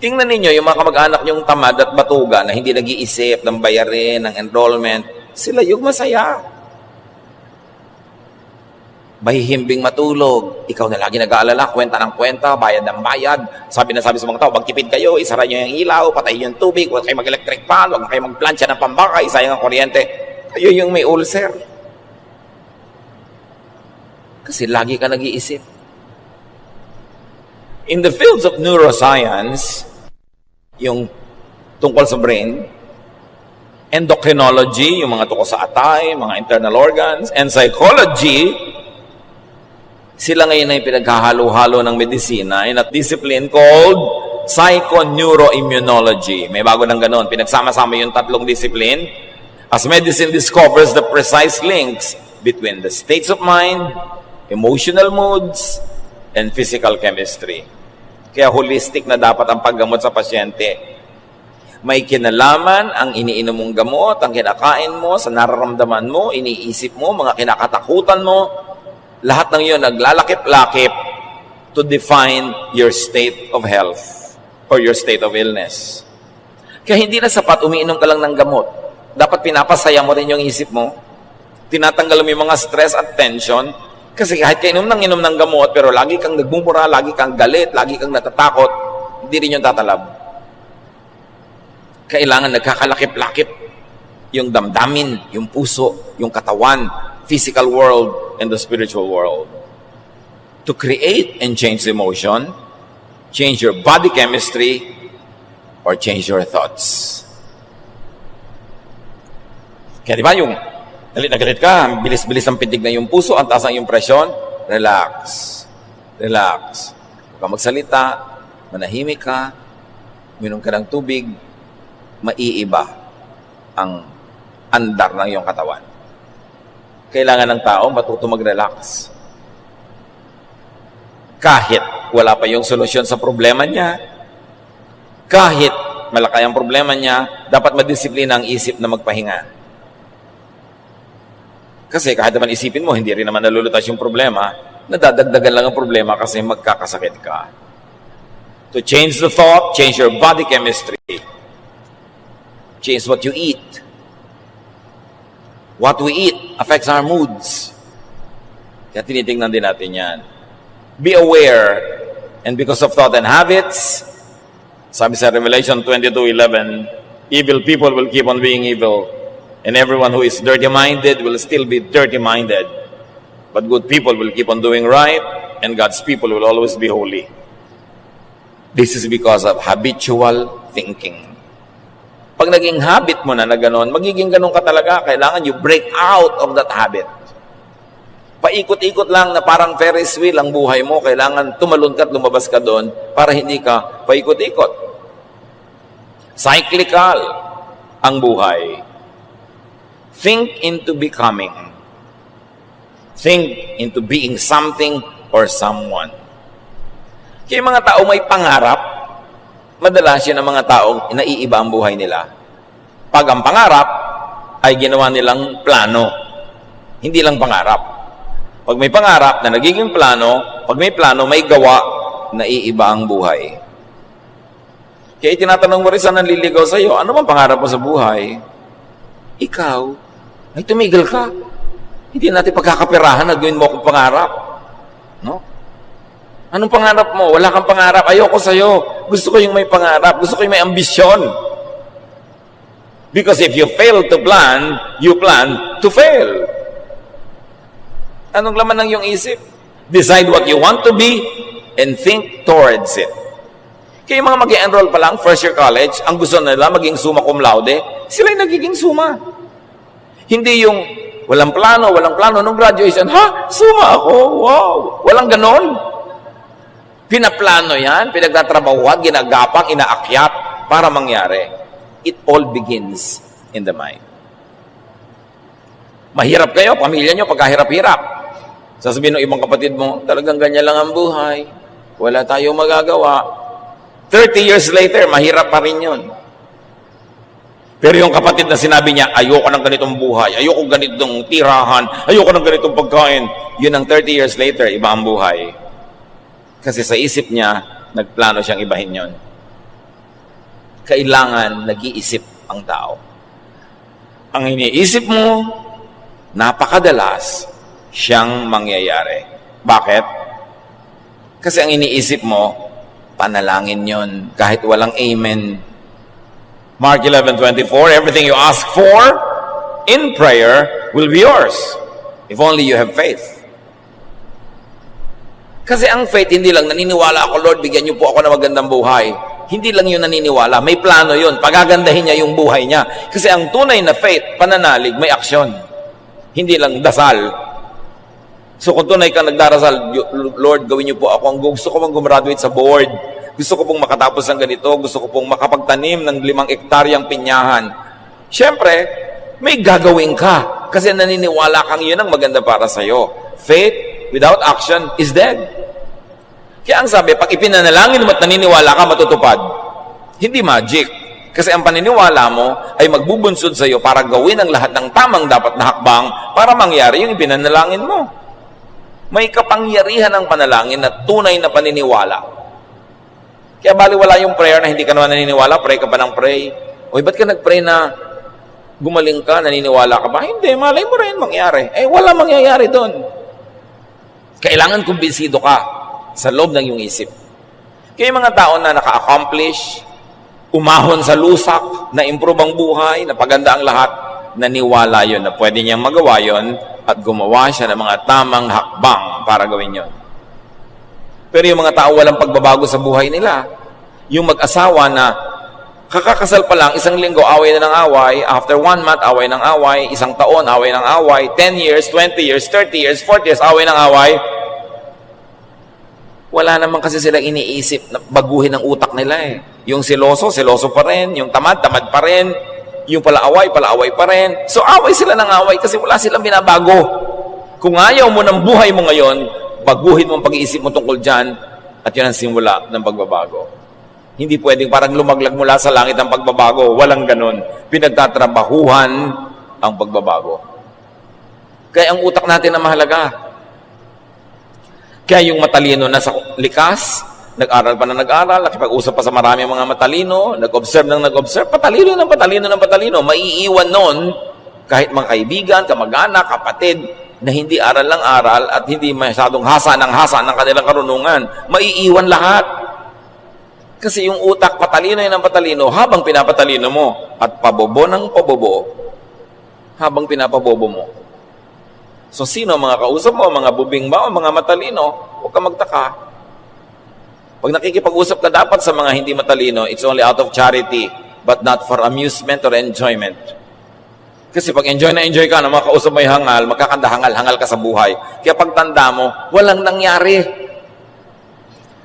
Tingnan ninyo yung mga kamag-anak niyong tamad at batuga na hindi nag-iisip ng bayarin, ng enrollment, sila yung masaya. Mahihimbing matulog. Ikaw na lagi nag-aalala, kwenta ng kwenta, bayad ng bayad. Sabi sa mga tao, magtipid kayo, isara nyo yung ilaw, patay yung tubig, huwag kayo mag-electric fan, huwag kayo mag-plancha ng pambaka, isayang ang kuryente. Kayo yung may ulcer. Kasi lagi ka nag-iisip. In the fields of neuroscience, yung tungkol sa brain, endocrinology, yung mga tungkol sa atay, mga internal organs, and psychology, sila ngayon ay pinaghahalo-halo ng medisina in a discipline called psychoneuroimmunology. May bago ng ganon. Pinagsama-sama yung tatlong discipline as medicine discovers the precise links between the states of mind, emotional moods, and physical chemistry. Kaya holistic na dapat ang paggamot sa pasyente. May kinalaman ang iniinom mong gamot, ang kinakain mo, sa nararamdaman mo, iniisip mo, mga kinakatakutan mo. Lahat ng iyon naglalakip-lakip to define your state of health or your state of illness. Kaya hindi na sapat umiinom ka lang ng gamot. Dapat pinapasaya mo rin yung isip mo. Tinatanggal mo yung mga stress at tension. Kasi kahit ka inom ng gamot, pero lagi kang nagmumura, lagi kang galit, lagi kang natatakot, hindi rin yung tatalab. Kailangan nagkakalakip-lakip yung damdamin, yung puso, yung katawan, physical world, and the spiritual world. To create and change emotion, change your body chemistry, or change your thoughts. Kaya di ba yung galit na galit ka, bilis-bilis ang pintig na yung puso, ang taas ang yung presyon, relax. Relax. Huwag ka magsalita, manahimik ka, minom ka ng tubig, maiiba ang andar ng iyong katawan. Kailangan ng tao matuto mag-relax. Kahit wala pa yung solusyon sa problema niya, kahit malaki ang problema niya, dapat madisiplina ang isip na magpahinga. Kasi kahit naman isipin mo, hindi rin naman nalulutas yung problema, nadadagdagan lang ang problema kasi magkakasakit ka. To change the thought, change your body chemistry. Change what you eat. What we eat affects our moods. Kaya tinitingnan din natin yan. Be aware, and because of thought and habits, sabi sa Revelation 22:11, evil people will keep on being evil, and everyone who is dirty-minded will still be dirty-minded. But good people will keep on doing right, and God's people will always be holy. This is because of habitual thinking. Pag naging habit mo na gano'n, magiging gano'n ka talaga. Kailangan you break out of that habit. Paikot-ikot lang na parang Ferris wheel ang buhay mo. Kailangan tumalon ka at lumabas ka doon para hindi ka paikot-ikot. Cyclical ang buhay. Think into becoming. Think into being something or someone. Kaya yung mga tao may pangarap, madalas yun ang mga taong naiiba ang buhay nila. Pag ang pangarap ay ginawa nilang plano, hindi lang pangarap. Pag may pangarap na nagiging plano, pag may plano, may gawa, naiiba ang buhay. Kaya tinatanong mo rin sa nanliligaw sa iyo, ano bang pangarap mo sa buhay? Ikaw, ay tumigil ka. Hindi natin pagkakapirahan na gawin mo akong pangarap. No? Anong pangarap mo? Wala kang pangarap. Ayoko sa'yo. Gusto ko yung may pangarap. Gusto ko yung may ambisyon. Because if you fail to plan, you plan to fail. Anong laman ng iyong isip? Decide what you want to be and think towards it. Kaya yung mga mag-enroll pa lang, first year college, ang gusto nila maging summa cum laude, sila'y nagiging summa. Hindi yung walang plano, nung graduation, ha? Summa ako? Wow! Walang ganon. Pinaplano yan, pinagtatrabahuan, ginagapang, inaakyat para mangyari. It all begins in the mind. Mahirap kayo, pamilya nyo, pagkahirap-hirap. Sasabihin ng ibang kapatid mo, talagang ganyan lang ang buhay. Wala tayong magagawa. 30 years later, mahirap pa rin yun. Pero yung kapatid na sinabi niya, ayoko ng ganitong buhay, ayoko ganitong tirahan, ayoko ng ganitong pagkain, yun ang 30 years later, iba ang buhay. Kasi sa isip niya, nagplano siyang ibahin yon. Kailangan nag-iisip ang tao. Ang iniisip mo, napakadalas siyang mangyayari. Bakit? Kasi ang iniisip mo, panalangin yon. Kahit walang amen. Mark 11:24, everything you ask for in prayer will be yours. If only you have faith. Kasi ang faith, hindi lang naniniwala ako, Lord, bigyan niyo po ako ng magandang buhay. Hindi lang yun naniniwala. May plano yun. Pagagandahin niya yung buhay niya. Kasi ang tunay na faith, pananalig, may aksyon. Hindi lang dasal. So kung tunay kang nagdarasal, Lord, gawin niyo po ako. Gusto ko pong gumraduate sa board. Gusto ko pong makatapos ng ganito. Gusto ko pong makapagtanim ng 5 ektaryang pinyahan. Siyempre, may gagawin ka. Kasi naniniwala kang yun ang maganda para sa'yo. Faith without action is dead. Kaya ang sabi, pag ipinanalangin mo at naniniwala ka, matutupad. Hindi magic. Kasi ang paniniwala mo ay magbubunsod sa iyo para gawin ang lahat ng tamang dapat na hakbang para mangyari yung ibinanalangin mo. May kapangyarihan ng panalangin na tunay na paniniwala. Kaya baliwala yung prayer na hindi ka naman naniniwala, pray ka pa ng pray. Oy, ba't ka nag-pray na gumaling ka, naniniwala ka ba? Hindi, malay mo rin mangyari. Wala mangyayari doon. Kailangan kumbinsido ka sa loob ng iyong isip. Kaya yung mga tao na naka-accomplish, umahon sa lusak, na-improve ang buhay, napaganda ang lahat, naniwala yun na pwede niyang magawa yun at gumawa siya ng mga tamang hakbang para gawin yun. Pero yung mga tao walang pagbabago sa buhay nila, yung mag-asawa na kakakasal pa lang, isang linggo, away na ng away, after 1 month, away ng away, isang taon, away ng away, 10 years, 20 years, 30 years, 40 years, away ng away. Wala naman kasi silang iniisip na baguhin ang utak nila eh. Yung seloso, seloso pa rin. Yung tamad, tamad pa rin. Yung palaaway pa rin. So away sila ng away kasi wala silang binabago. Kung ayaw mo ng buhay mo ngayon, baguhin mo ang pag-iisip mo tungkol dyan at yun ang simula ng pagbabago. Hindi pwedeng parang lumaglag mula sa langit ang pagbabago. Walang ganun. Pinagtatrabahuhan ang pagbabago. Kaya ang utak natin na mahalaga. Kaya yung matalino na sa likas, nag-aral pa na nag-aral, nakipag-usap pa sa marami mga matalino, nag-observe ng nag-observe, patalino ng patalino, maiiwan nun kahit mga kaibigan, kamag-anak, kapatid, na hindi aral ng aral at hindi masyadong hasa ng kanilang karunungan. Maiiwan lahat. Kasi yung utak, patalino yun ng patalino habang pinapatalino mo at pabobo ng pabobo habang pinapabobo mo. So, sino ang mga kausap mo, mga bubing ba, o mga matalino? Huwag ka magtaka. Pag nakikipag-usap ka dapat sa mga hindi matalino, it's only out of charity, but not for amusement or enjoyment. Kasi pag enjoy na enjoy ka, na mga kausap mo yung hangal, magkakanda-hangal ka sa buhay. Kaya pag tanda mo, walang nangyari.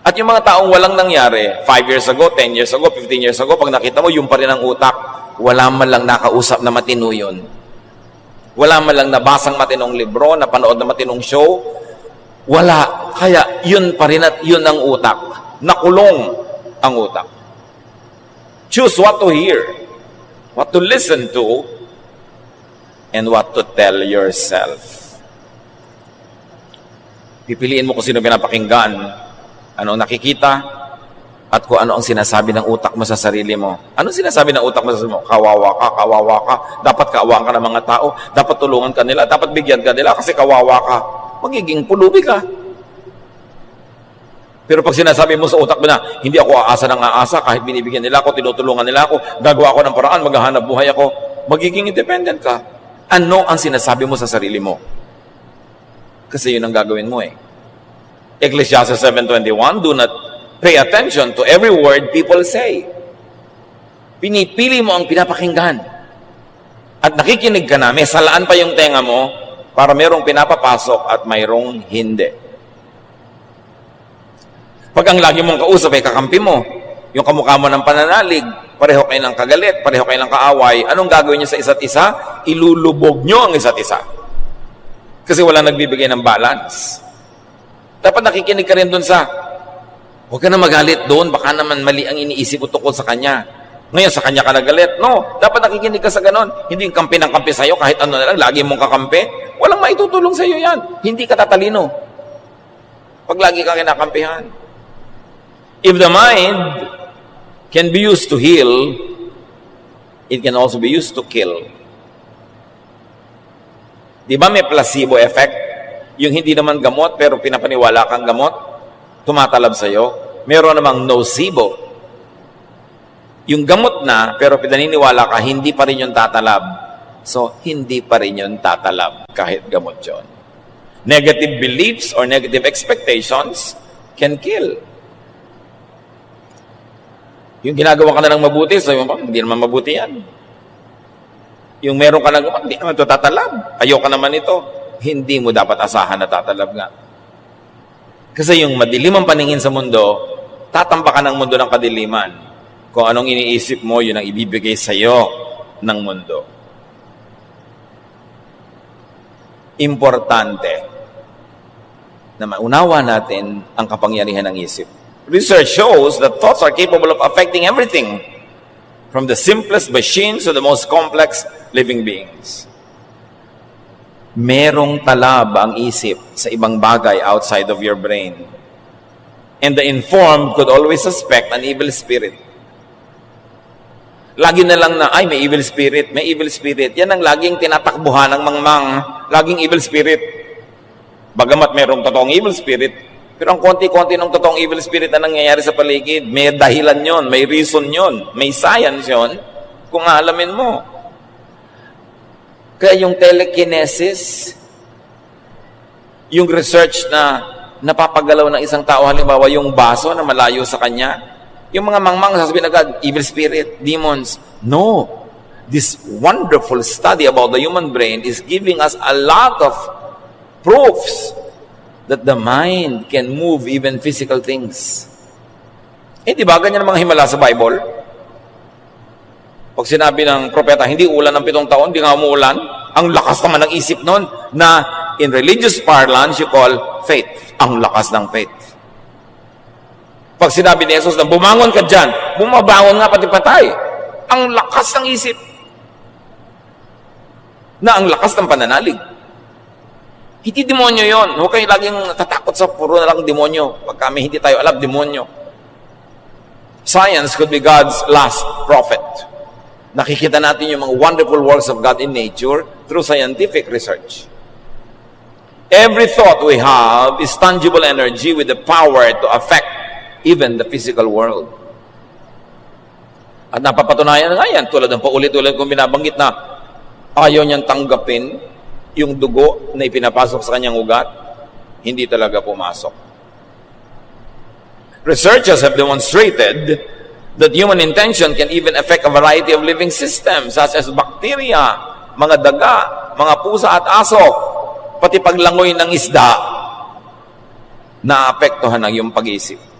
At yung mga taong walang nangyari, 5 years ago, 10 years ago, 15 years ago, pag nakita mo, yung pa rin ang utak, wala man lang nakausap na matino yun. Wala man lang nabasang matinong libro, napanood na matinong show. Wala. Kaya yun pa rin at yun ang utak. Nakulong ang utak. Choose what to hear, what to listen to, and what to tell yourself. Pipiliin mo kung sino pinapakinggan, ano ang nakikita, at kung ano ang sinasabi ng utak mo sa sarili mo. Ano sinasabi ng utak mo sa sarili mo? Kawawa ka. Dapat kaawaan ka ng mga tao. Dapat tulungan ka nila. Dapat bigyan ka nila kasi kawawa ka. Magiging pulubi ka. Pero pag sinasabi mo sa utak mo na, hindi ako aasa ng aasa, kahit binibigyan nila ako, tinutulungan nila ako, gagawa ako ng paraan, maghahanap buhay ako, magiging independent ka. Ano ang sinasabi mo sa sarili mo? Kasi yun ang gagawin mo eh. Ecclesiastes 7:21, do not pay attention to every word people say. Pinipili mo ang pinapakinggan. At nakikinig ka na, may salaan pa yung tenga mo para mayroong pinapapasok at mayroong hindi. Pag ang lagi mong kausap ay kakampi mo, yung kamukha mo ng pananalig, pareho kayo ng kagalit, pareho kayo ng kaaway, anong gagawin nyo sa isa't isa? Ilulubog nyo ang isa't isa. Kasi wala nagbibigay ng balance. Dapat nakikinig ka rin dun sa huwag ka na magalit doon, baka naman mali ang iniisip mo tungkol sa kanya. Ngayon, sa kanya ka nagalit. No, dapat nakikinig ka sa ganon. Hindi yung kampi ng kampi sa'yo, kahit ano na lang, lagi mong kakampi. Walang maitutulong sa'yo yan. Hindi ka tatalino. Pag lagi ka kinakampihan. If the mind can be used to heal, it can also be used to kill. Di ba may placebo effect? Yung hindi naman gamot, pero pinapaniwala kang gamot, tumatalab sa'yo. Meron namang nocebo. Yung gamot na, pero pinaniniwala ka, hindi pa rin yung tatalab. So, hindi pa rin yung tatalab kahit gamot yun. Negative beliefs or negative expectations can kill. Yung ginagawa ka na ng mabuti, so hindi naman mabuti yan. Yung meron ka ng gamot, hindi naman ito tatalab. Ayoko naman ito. Hindi mo dapat asahan na tatalab nga. Kasi yung madilim ang paningin sa mundo, tatambakan ng mundo ng kadiliman. Kung anong iniisip mo, yun ang ibibigay sa iyo ng mundo. Importante na maunawa natin ang kapangyarihan ng isip. Research shows that thoughts are capable of affecting everything. from the simplest machines to the most complex living beings. Merong talab ang isip sa ibang bagay outside of your brain. And the informed could always suspect an evil spirit. Lagi na lang na, ay, may evil spirit, may evil spirit. Yan ang laging tinatakbuhan ng mangmang, laging evil spirit. Bagamat merong totoong evil spirit, pero ang konti-konti ng totoong evil spirit na nangyayari sa paligid, may dahilan yon, may reason yon, may science yon, kung aalamin mo. Kaya yung telekinesis, yung research na napapagalaw ng isang tao, halimbawa yung baso na malayo sa kanya, yung mga mangmang sasabihin agad, evil spirit, demons. No. This wonderful study about the human brain is giving us a lot of proofs that the mind can move even physical things. Eh, di ba ganyan ang mga himala sa Bible? Pag sinabi ng propeta, hindi ulan ng 7 taon, hindi nga umuulan, ang lakas naman ng isip nun na in religious parlance you call faith. Ang lakas ng faith. Pag sinabi ni Jesus na bumangon ka dyan, bumabangon nga pati patay. Ang lakas ng isip. Na ang lakas ng pananalig. Hindi demonyo yon. Huwag kayo laging natatakot sa puro na lang demonyo. Pag kami hindi tayo alam, demonyo. Science could be God's last prophet. Nakikita natin yung mga wonderful works of God in nature through scientific research. Every thought we have is tangible energy with the power to affect even the physical world. At napapatunayan nga yan, tulad ng paulit-ulit kong binabanggit na ayaw niyang tanggapin yung dugo na ipinapasok sa kanyang ugat, hindi talaga pumasok. Researchers have demonstrated that human intention can even affect a variety of living systems such as bacteria, mga daga, mga pusa at aso, pati paglangoy ng isda, naapektuhan ng iyong pag-iisip.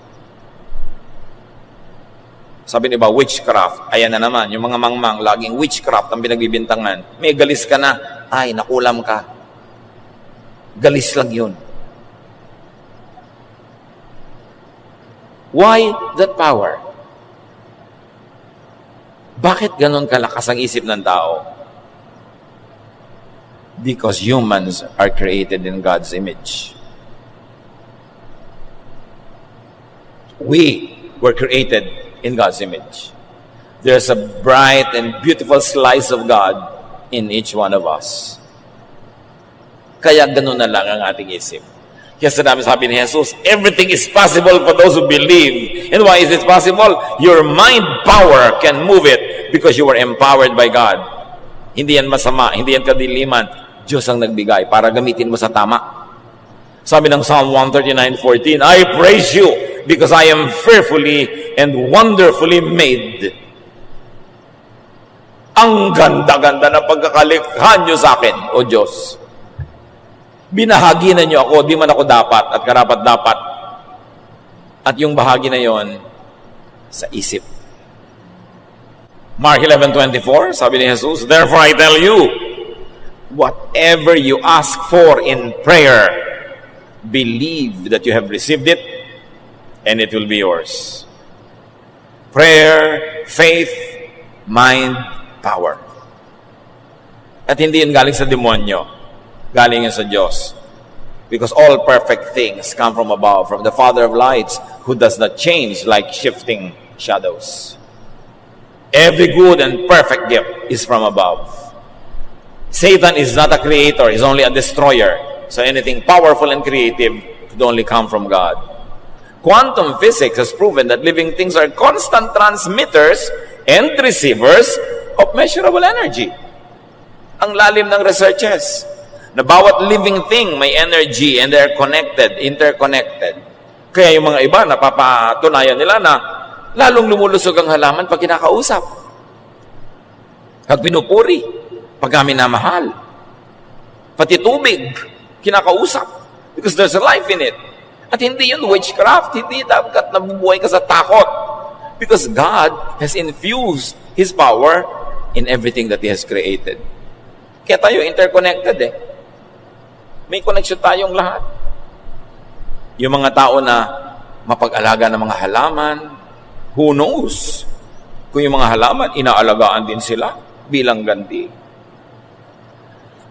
Sabi ni ba, witchcraft. Ayan na naman, yung mga mangmang, laging witchcraft ang pinagbibintangan. May galis ka na, ay, nakulam ka. Galis lang yun. Why that power? Bakit ganon kalakas ang isip ng tao? Because humans are created in God's image. We were created in God's image. There's a bright and beautiful slice of God in each one of us. Kaya ganun na lang ang ating isip. Kaya sabi ni Jesus, everything is possible for those who believe. And why is it possible? Your mind power can move it because you were empowered by God. Hindi yan masama, hindi yan kadiliman. Diyos ang nagbigay para gamitin mo sa tama. Sabi ng Psalm 139:14, I praise you because I am fearfully and wonderfully made. Ang ganda-ganda ng pagkakalikha nyo sa akin, O Diyos. Binahagi na nyo ako, di man ako dapat at karapat-dapat. At yung bahagi na yon sa isip. Mark 11:24, sabi ni Jesus, therefore I tell you, whatever you ask for in prayer, believe that you have received it, and it will be yours. Prayer, faith, mind, power. At hindi yun galing sa demonyo. Galing yun sa Diyos. Because all perfect things come from above, from the Father of lights, who does not change like shifting shadows. Every good and perfect gift is from above. Satan is not a creator, he's only a destroyer. So anything powerful and creative could only come from God. Quantum physics has proven that living things are constant transmitters and receivers of measurable energy. Ang lalim ng researches na bawat living thing may energy and they're connected, interconnected. Kaya yung mga iba, napapatunayan nila na lalong lumulusog ang halaman pag kinakausap. Pag pinupuri, pag minamahal. Pati tubig, kinakausap. Because there's a life in it. At hindi yun witchcraft, hindi dapat nabubuhay ka sa takot. Because God has infused His power in everything that He has created. Kaya tayo interconnected eh. May connection tayong lahat. Yung mga tao na mapag-alaga ng mga halaman, who knows? Kung yung mga halaman, inaalagaan din sila bilang ganti.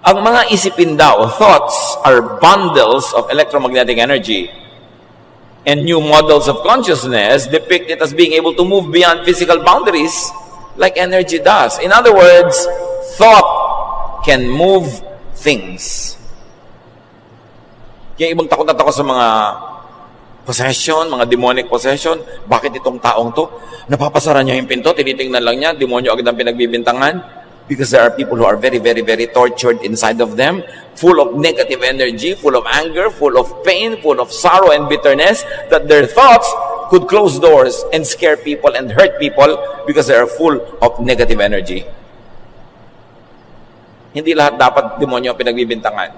Ang mga isipin daw, thoughts, are bundles of electromagnetic energy. And new models of consciousness depict it as being able to move beyond physical boundaries like energy does. In other words, thought can move things. Kaya ibang takot na takot sa mga possession, mga demonic possession. Bakit itong taong to? Napapasara niya yung pinto, tinitingnan lang niya, demonyo agad ang pinagbibintangan. Because there are people who are very, very, very tortured inside of them, full of negative energy, full of anger, full of pain, full of sorrow and bitterness, that their thoughts could close doors and scare people and hurt people because they are full of negative energy. Hindi lahat dapat demonyo ang pinagbibintangan.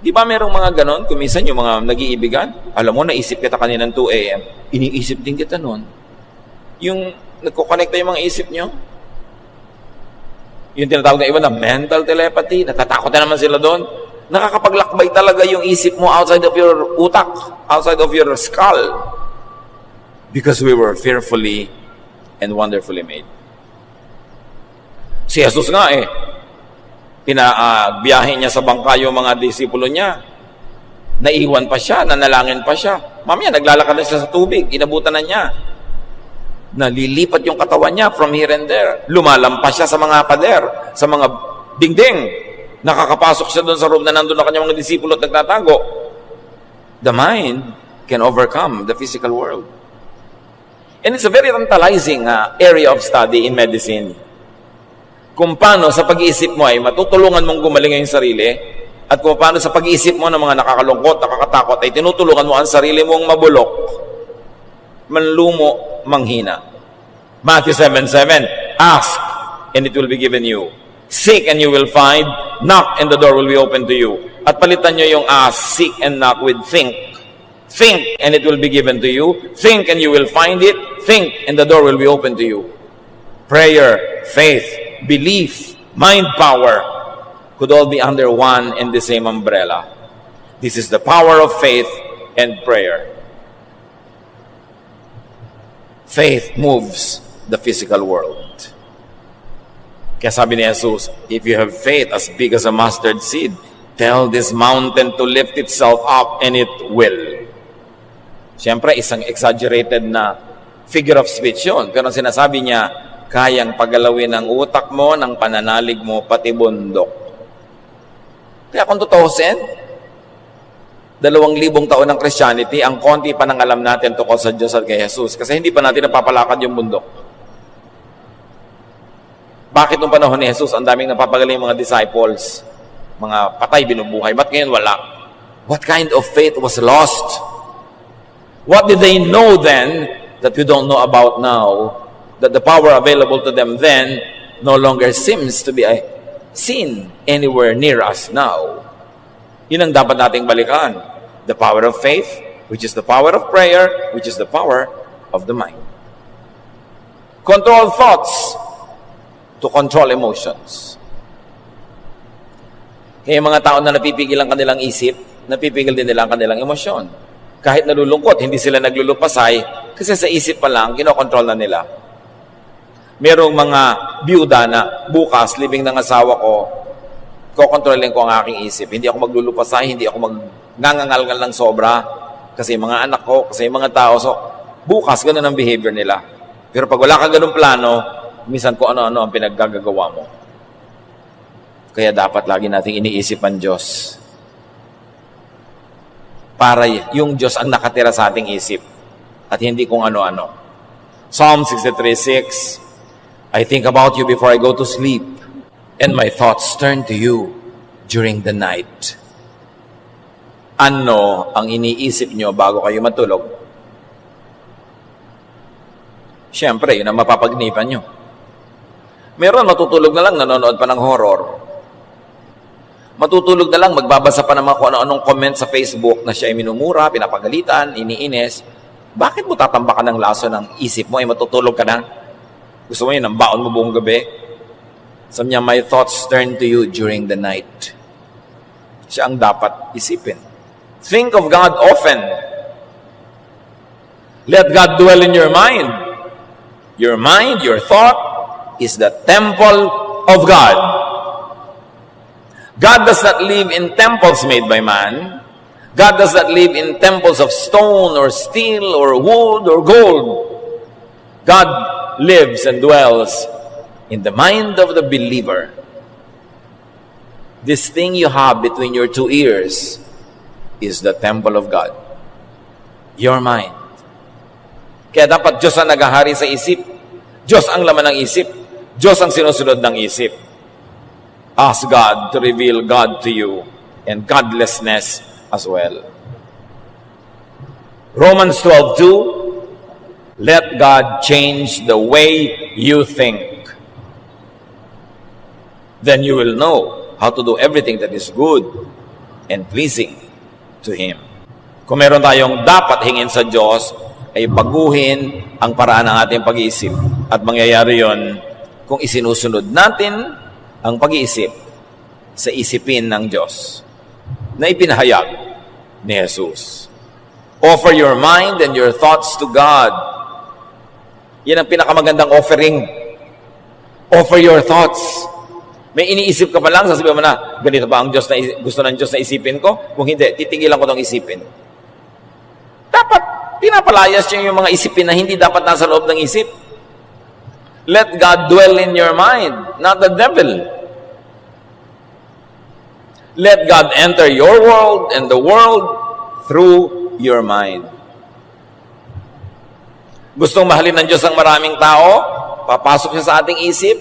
Di ba merong mga ganon? Kung minsan yung mga nag-iibigan, alam mo, naisip kita kaninang 2 a.m., iniisip din kita nun. Yung nagkukonekta yung mga isip nyo, yung tinatawag na iba na mental telepathy, natatakot na naman sila doon. Nakakapaglakbay talaga yung isip mo outside of your utak, outside of your skull. Because we were fearfully and wonderfully made. Si Jesus nga pinabiyahe niya sa bangka yung mga disipulo niya. Naiwan pa siya, nanalangin pa siya. Mamaya, naglalakad na siya sa tubig, inabutan na niya. Nalilipat yung katawan niya from here and there. Lumalampas siya sa mga pader, sa mga dingding. Nakakapasok siya doon sa room na nandun na kanyang mga disipulo at nagtatago. The mind can overcome the physical world. And it's a very tantalizing area of study in medicine. Kung paano sa pag-iisip mo ay matutulungan mong gumaling ang sarili, at kung paano sa pag-iisip mo ng mga nakakalungkot, nakakatakot, ay tinutulungan mo ang sarili mong mabulok, manlumo, manghina. Matthew 7:7, ask, and it will be given you. Seek, and you will find. Knock, and the door will be open to you. At palitan nyo yung ask, seek, and knock with think. Think, and it will be given to you. Think, and you will find it. Think, and the door will be open to you. Prayer, faith, belief, mind power could all be under one and the same umbrella. This is the power of faith and prayer. Faith moves the physical world. Kaya sabi ni Jesus, if you have faith as big as a mustard seed, tell this mountain to lift itself up and it will. Siyempre, isang exaggerated na figure of speech yun. Pero sinasabi niya, kayang pagalawin ng utak mo, ng pananalig mo, pati bundok. Kaya kung tutuusin, 2,000 taon ng Christianity, ang konti pa nang alam natin tungkol sa Diyos at kay Jesus. Kasi hindi pa natin napapalakad yung bundok. Bakit nung panahon ni Jesus, ang daming napapagaling mga disciples, mga patay binubuhay? Ba't ngayon wala? What kind of faith was lost? What did they know then that we don't know about now? That the power available to them then no longer seems to be seen anywhere near us now. Yun ang dapat nating balikan. The power of faith, which is the power of prayer, which is the power of the mind. Control thoughts to control emotions. Kaya yung mga tao na napipigil ang kanilang isip, napipigil din nila ang kanilang emosyon. Kahit nalulungkot, hindi sila naglulupasay kasi sa isip pa lang, kinokontrol na nila. Merong mga byuda na bukas, libing ng asawa ko, kokontrolin ko ang aking isip. Hindi ako maglulupasay, hindi ako magngangangal ng sobra kasi mga anak ko, kasi mga tao. So, bukas, ganun ang behavior nila. Pero pag wala kang ganun plano, minsan kung ano-ano ang pinaggagawa mo. Kaya dapat lagi nating iniisip ang Diyos. Para yung Diyos ang nakatira sa ating isip at hindi kung ano-ano. Psalm 63:6, I think about you before I go to sleep, and my thoughts turn to you during the night. Ano ang iniisip nyo bago kayo matulog? Siyempre, yun ang mapapagnipan nyo. Meron matutulog na lang, nanonood pa ng horror. Matutulog na lang, magbabasa pa naman kung ano-anong comment sa Facebook na siya ay minumura, pinapagalitan, iniinis. Bakit mo tatambakan ng laso ng isip mo ay matutulog ka na? Gusto mo yun, ang baon mo buong gabi? Sabi niya, my thoughts turn to you during the night. Siya ang dapat isipin. Think of God often. Let God dwell in your mind. Your mind, your thought, is the temple of God. God does not live in temples made by man. God does not live in temples of stone or steel or wood or gold. God lives and dwells in the mind of the believer. This thing you have between your two ears is the temple of God. Your mind. Kaya dapat Diyos ang naghahari sa isip. Diyos ang laman ng isip. Diyos ang sinusunod ng isip. Ask God to reveal God to you and godlessness as well. Romans 12:2, let God change the way you think. Then you will know how to do everything that is good and pleasing to Him. Kung meron tayong dapat hingin sa Diyos, ay baguhin ang paraan ng ating pag-iisip. At mangyayari yon kung isinusunod natin ang pag-iisip sa isipin ng Diyos na ipinahayag ni Jesus. Offer your mind and your thoughts to God. Yan ang pinakamagandang offering. Offer your thoughts. May iniisip ka pa lang, sasabihin mo na, ganito ba ang Diyos na gusto ng Diyos na isipin ko? Kung hindi, titigilan ko itong isipin. Dapat, pinapalayas niya yung mga isipin na hindi dapat nasa loob ng isip. Let God dwell in your mind, not the devil. Let God enter your world and the world through your mind. Gustong mahalin ng Diyos ang maraming tao? Papasok siya sa ating isip.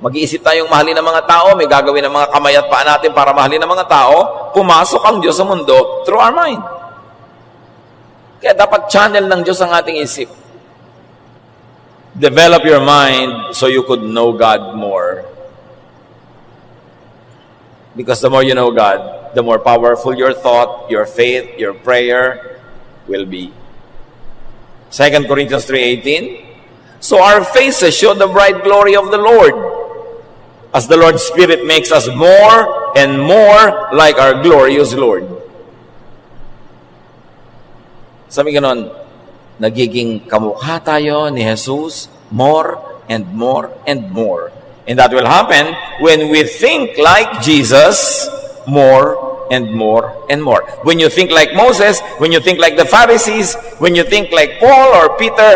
Mag-iisip tayong mahalin ng mga tao. May gagawin ng mga kamay at paa natin para mahalin ng mga tao. Pumasok ang Diyos sa mundo through our mind. Kaya dapat channel ng Diyos ang ating isip. Develop your mind so you could know God more. Because the more you know God, the more powerful your thought, your faith, your prayer will be. 2 Corinthians 3:18. So our faces show the bright glory of the Lord, as the Lord's Spirit makes us more and more like our glorious Lord. Sabi ganon, nagiging kamukha tayo ni Jesus more and more and more. And that will happen when we think like Jesus more and more and more. When you think like Moses, when you think like the Pharisees, when you think like Paul or Peter,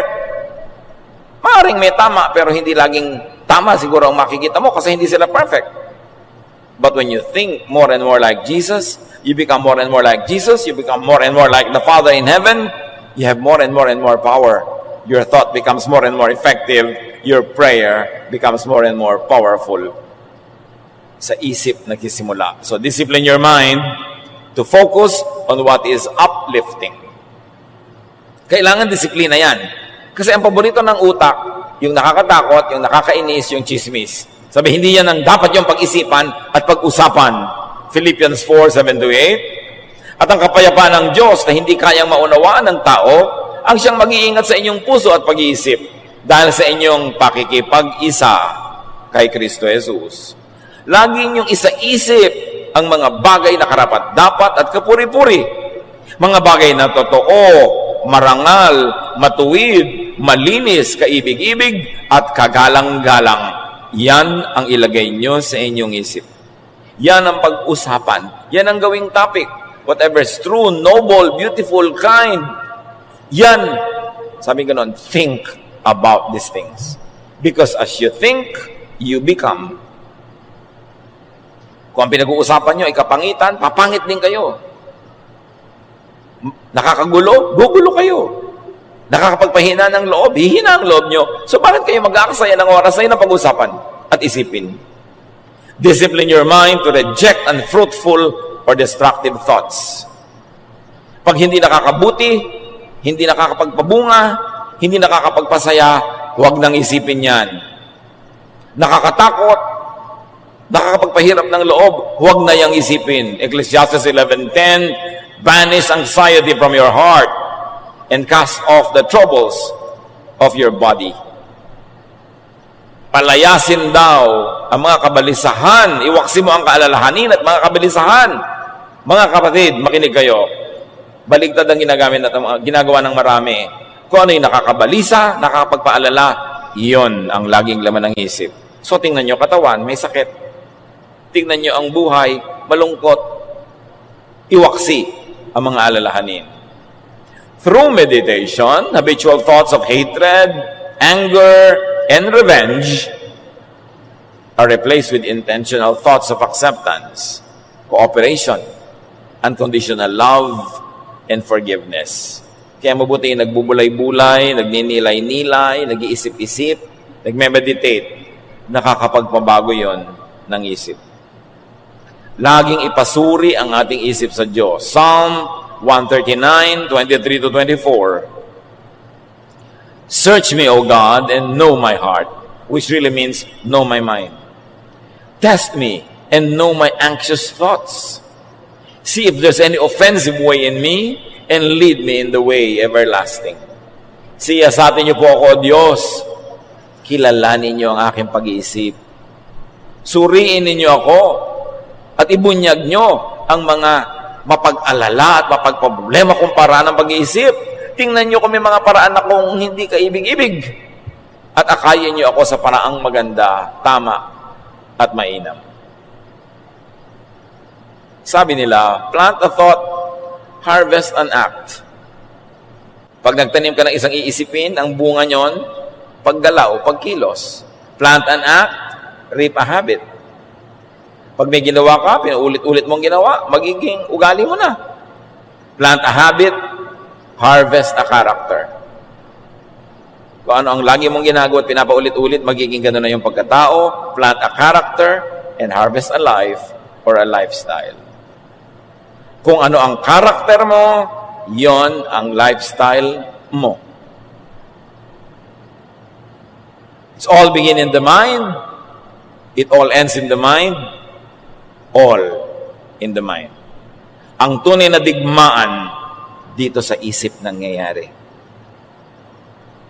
maaaring may tama, pero hindi laging tama siguro ang makikita mo kasi hindi sila perfect. But when you think more and more like Jesus, you become more and more like Jesus, you become more and more like the Father in heaven, you have more and more power. Your thought becomes more and more effective. Your prayer becomes more and more powerful. Sa isip nagsisimula. So discipline your mind to focus on what is uplifting. Kailangan disiplina yan. Kasi ang paborito ng utak, yung nakakatakot, yung nakakainis, yung chismis. Sabi, hindi yan ang dapat yung pag-isipan at pag-usapan. Philippians 4:7-8. At ang kapayapaan ng Diyos na hindi kayang maunawaan ng tao, ang siyang mag-iingat sa inyong puso at pag-iisip dahil sa inyong pakikipag-isa kay Kristo Jesus. Laging yung isa-isip ang mga bagay na karapat-dapat at kapuri-puri. Mga bagay na totoo, marangal, matuwid, malinis, kaibig-ibig, at kagalang-galang. Yan ang ilagay nyo sa inyong isip. Yan ang pag-usapan. Yan ang gawing topic. Whatever is true, noble, beautiful, kind. Yan. Sabi ganon, think about these things. Because as you think, you become. Kung ang pinag-uusapan nyo ay kapangitan, papangit din kayo. Nakakagulo, gugulo kayo. Nakakapagpahina ng loob, hihina ang loob nyo. So bakit kayo mag-aaksaya ng oras na yun ang pag-usapan at isipin? Discipline your mind to reject unfruitful or destructive thoughts. Pag hindi nakakabuti, hindi nakakapagpabunga, hindi nakakapagpasaya, huwag nang isipin yan. Nakakatakot, nakakapagpahirap ng loob, huwag na yang isipin. Ecclesiastes 11:10, banish anxiety from your heart and cast off the troubles of your body. Palayasin daw ang mga kabalisahan, iwaksi mo ang kaalalahanin at mga kabalisahan. Mga kapatid, makinig kayo. Baligtad ang ginagawa ng marami. Kung ano yung nakakabalisa, nakakapagpaalala, iyon ang laging laman ng isip. So tingnan nyo katawan, may sakit. Tingnan nyo ang buhay, malungkot, iwaksi ang mga alalahanin. Through meditation, habitual thoughts of hatred, anger, and revenge are replaced with intentional thoughts of acceptance, cooperation, unconditional love, and forgiveness. Kaya mabuti nagbubulay-bulay, nagninilay-nilay, nag-iisip-isip, nagme-meditate, nakakapagpabago yon ng isip. Laging ipasuri ang ating isip sa Diyos. Psalm 139:23-24. Search me, O God, and know my heart, which really means know my mind. Test me and know my anxious thoughts. See if there's any offensive way in me, and lead me in the way everlasting. Siyasatin niyo po ako, O Diyos. Kilalanin niyo ang aking pag-iisip. Suriin ninyo ako at ibunyag niyo ang mga mapag-alala at mapagproblema kong paraan ng pag-iisip. Tingnan niyo kung may mga paraan akong hindi kaibig-ibig. At akayin niyo ako sa paraang maganda, tama, at mainam. Sabi nila, plant a thought, harvest an act. Pag nagtanim ka ng isang iisipin, ang bunga nyon, paggalaw, pagkilos. Plant an act, reap a habit. Pag may ginawa ka, pinaulit-ulit mong ginawa, magiging ugali mo na. Plant a habit, harvest a character. Kung ano ang lagi mong ginagawa at pinapaulit-ulit, magiging gano'n na yung pagkatao. Plant a character and harvest a life or a lifestyle. Kung ano ang karakter mo, yon ang lifestyle mo. It's all begin in the mind. It all ends in the mind. All in the mind. Ang tunay na digmaan dito sa isip nangyayari.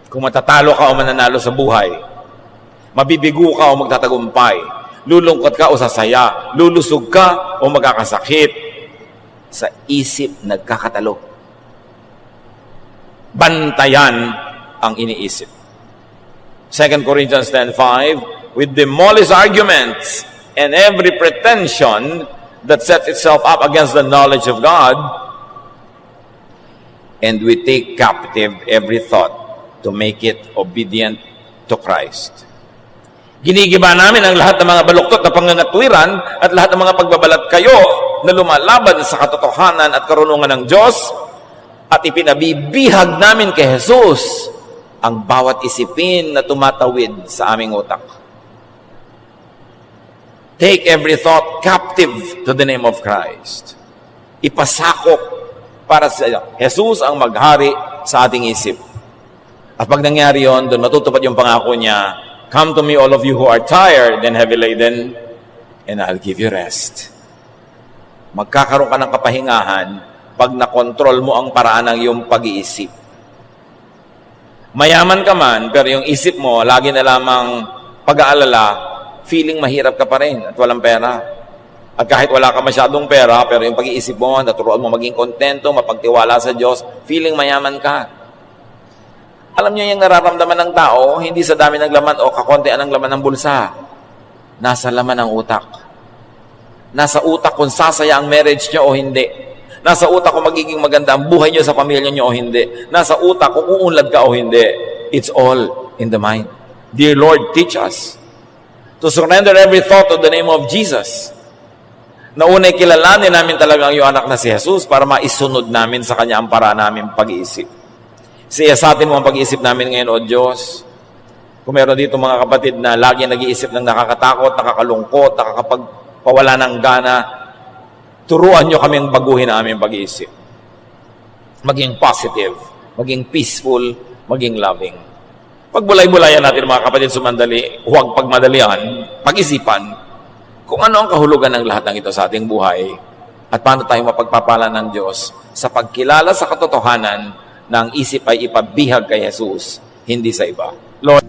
Kung matatalo ka o mananalo sa buhay, mabibigo ka o magtatagumpay, lulungkot ka o sasaya, lulusog ka o magkakasakit, sa isip nagkakatalo. Bantayan ang iniisip. 2 Corinthians 10:5, we demolish arguments and every pretension that sets itself up against the knowledge of God, and we take captive every thought to make it obedient to Christ. Ginigiba namin ang lahat ng mga baluktot na pangangatwiran at lahat ng mga pagbabalat kayo na lumalaban sa katotohanan at karunungan ng Diyos, at ipinabibihag namin kay Jesus ang bawat isipin na tumatawid sa aming utak. Take every thought captive to the name of Christ. Ipasakop para sa Jesus ang maghari sa ating isip. At pag nangyari yon, doon matutupad yung pangako niya, come to me all of you who are tired and heavy laden, and I'll give you rest. Magkakaroon ka ng kapahingahan pag nakontrol mo ang paraan ng iyong pag-iisip. Mayaman ka man, pero yung isip mo, lagi na lamang pag-aalala, feeling mahirap ka pa rin at walang pera. At kahit wala ka masyadong pera, pero yung pag-iisip mo, naturuan mo maging kontento, mapagtiwala sa Diyos, feeling mayaman ka. Alam niyo yung nararamdaman ng tao, hindi sa dami ng laman o kakontian ng laman ng bulsa. Nasa laman ng utak. Nasa utak kung sasaya ang marriage niyo o hindi. Nasa utak kung magiging maganda ang buhay niyo sa pamilya niyo o hindi. Nasa utak kung uunlad ka o hindi. It's all in the mind. Dear Lord, teach us to surrender every thought to the name of Jesus. Naunay kilalanin namin talaga ang iyong anak na si Jesus para maisunod namin sa Kanya ang paraan namin pag-iisip. Siyasatin mo ang pag-iisip namin ngayon, O Diyos. Kung meron dito mga kapatid na lagi nag-iisip ng nakakatakot, nakakalungkot, nakakapagpawala ng gana, turuan nyo kaming baguhin ang aming pag-iisip. Maging positive, maging peaceful, maging loving. Pagbulay-bulayan natin mga kapatid sumandali, huwag pagmadalian, pag-isipan kung ano ang kahulugan ng lahat ng ito sa ating buhay at paano tayo mapagpapala ng Diyos sa pagkilala sa katotohanan na ang isip ay ipabihag kay Jesus, hindi sa iba. Lord,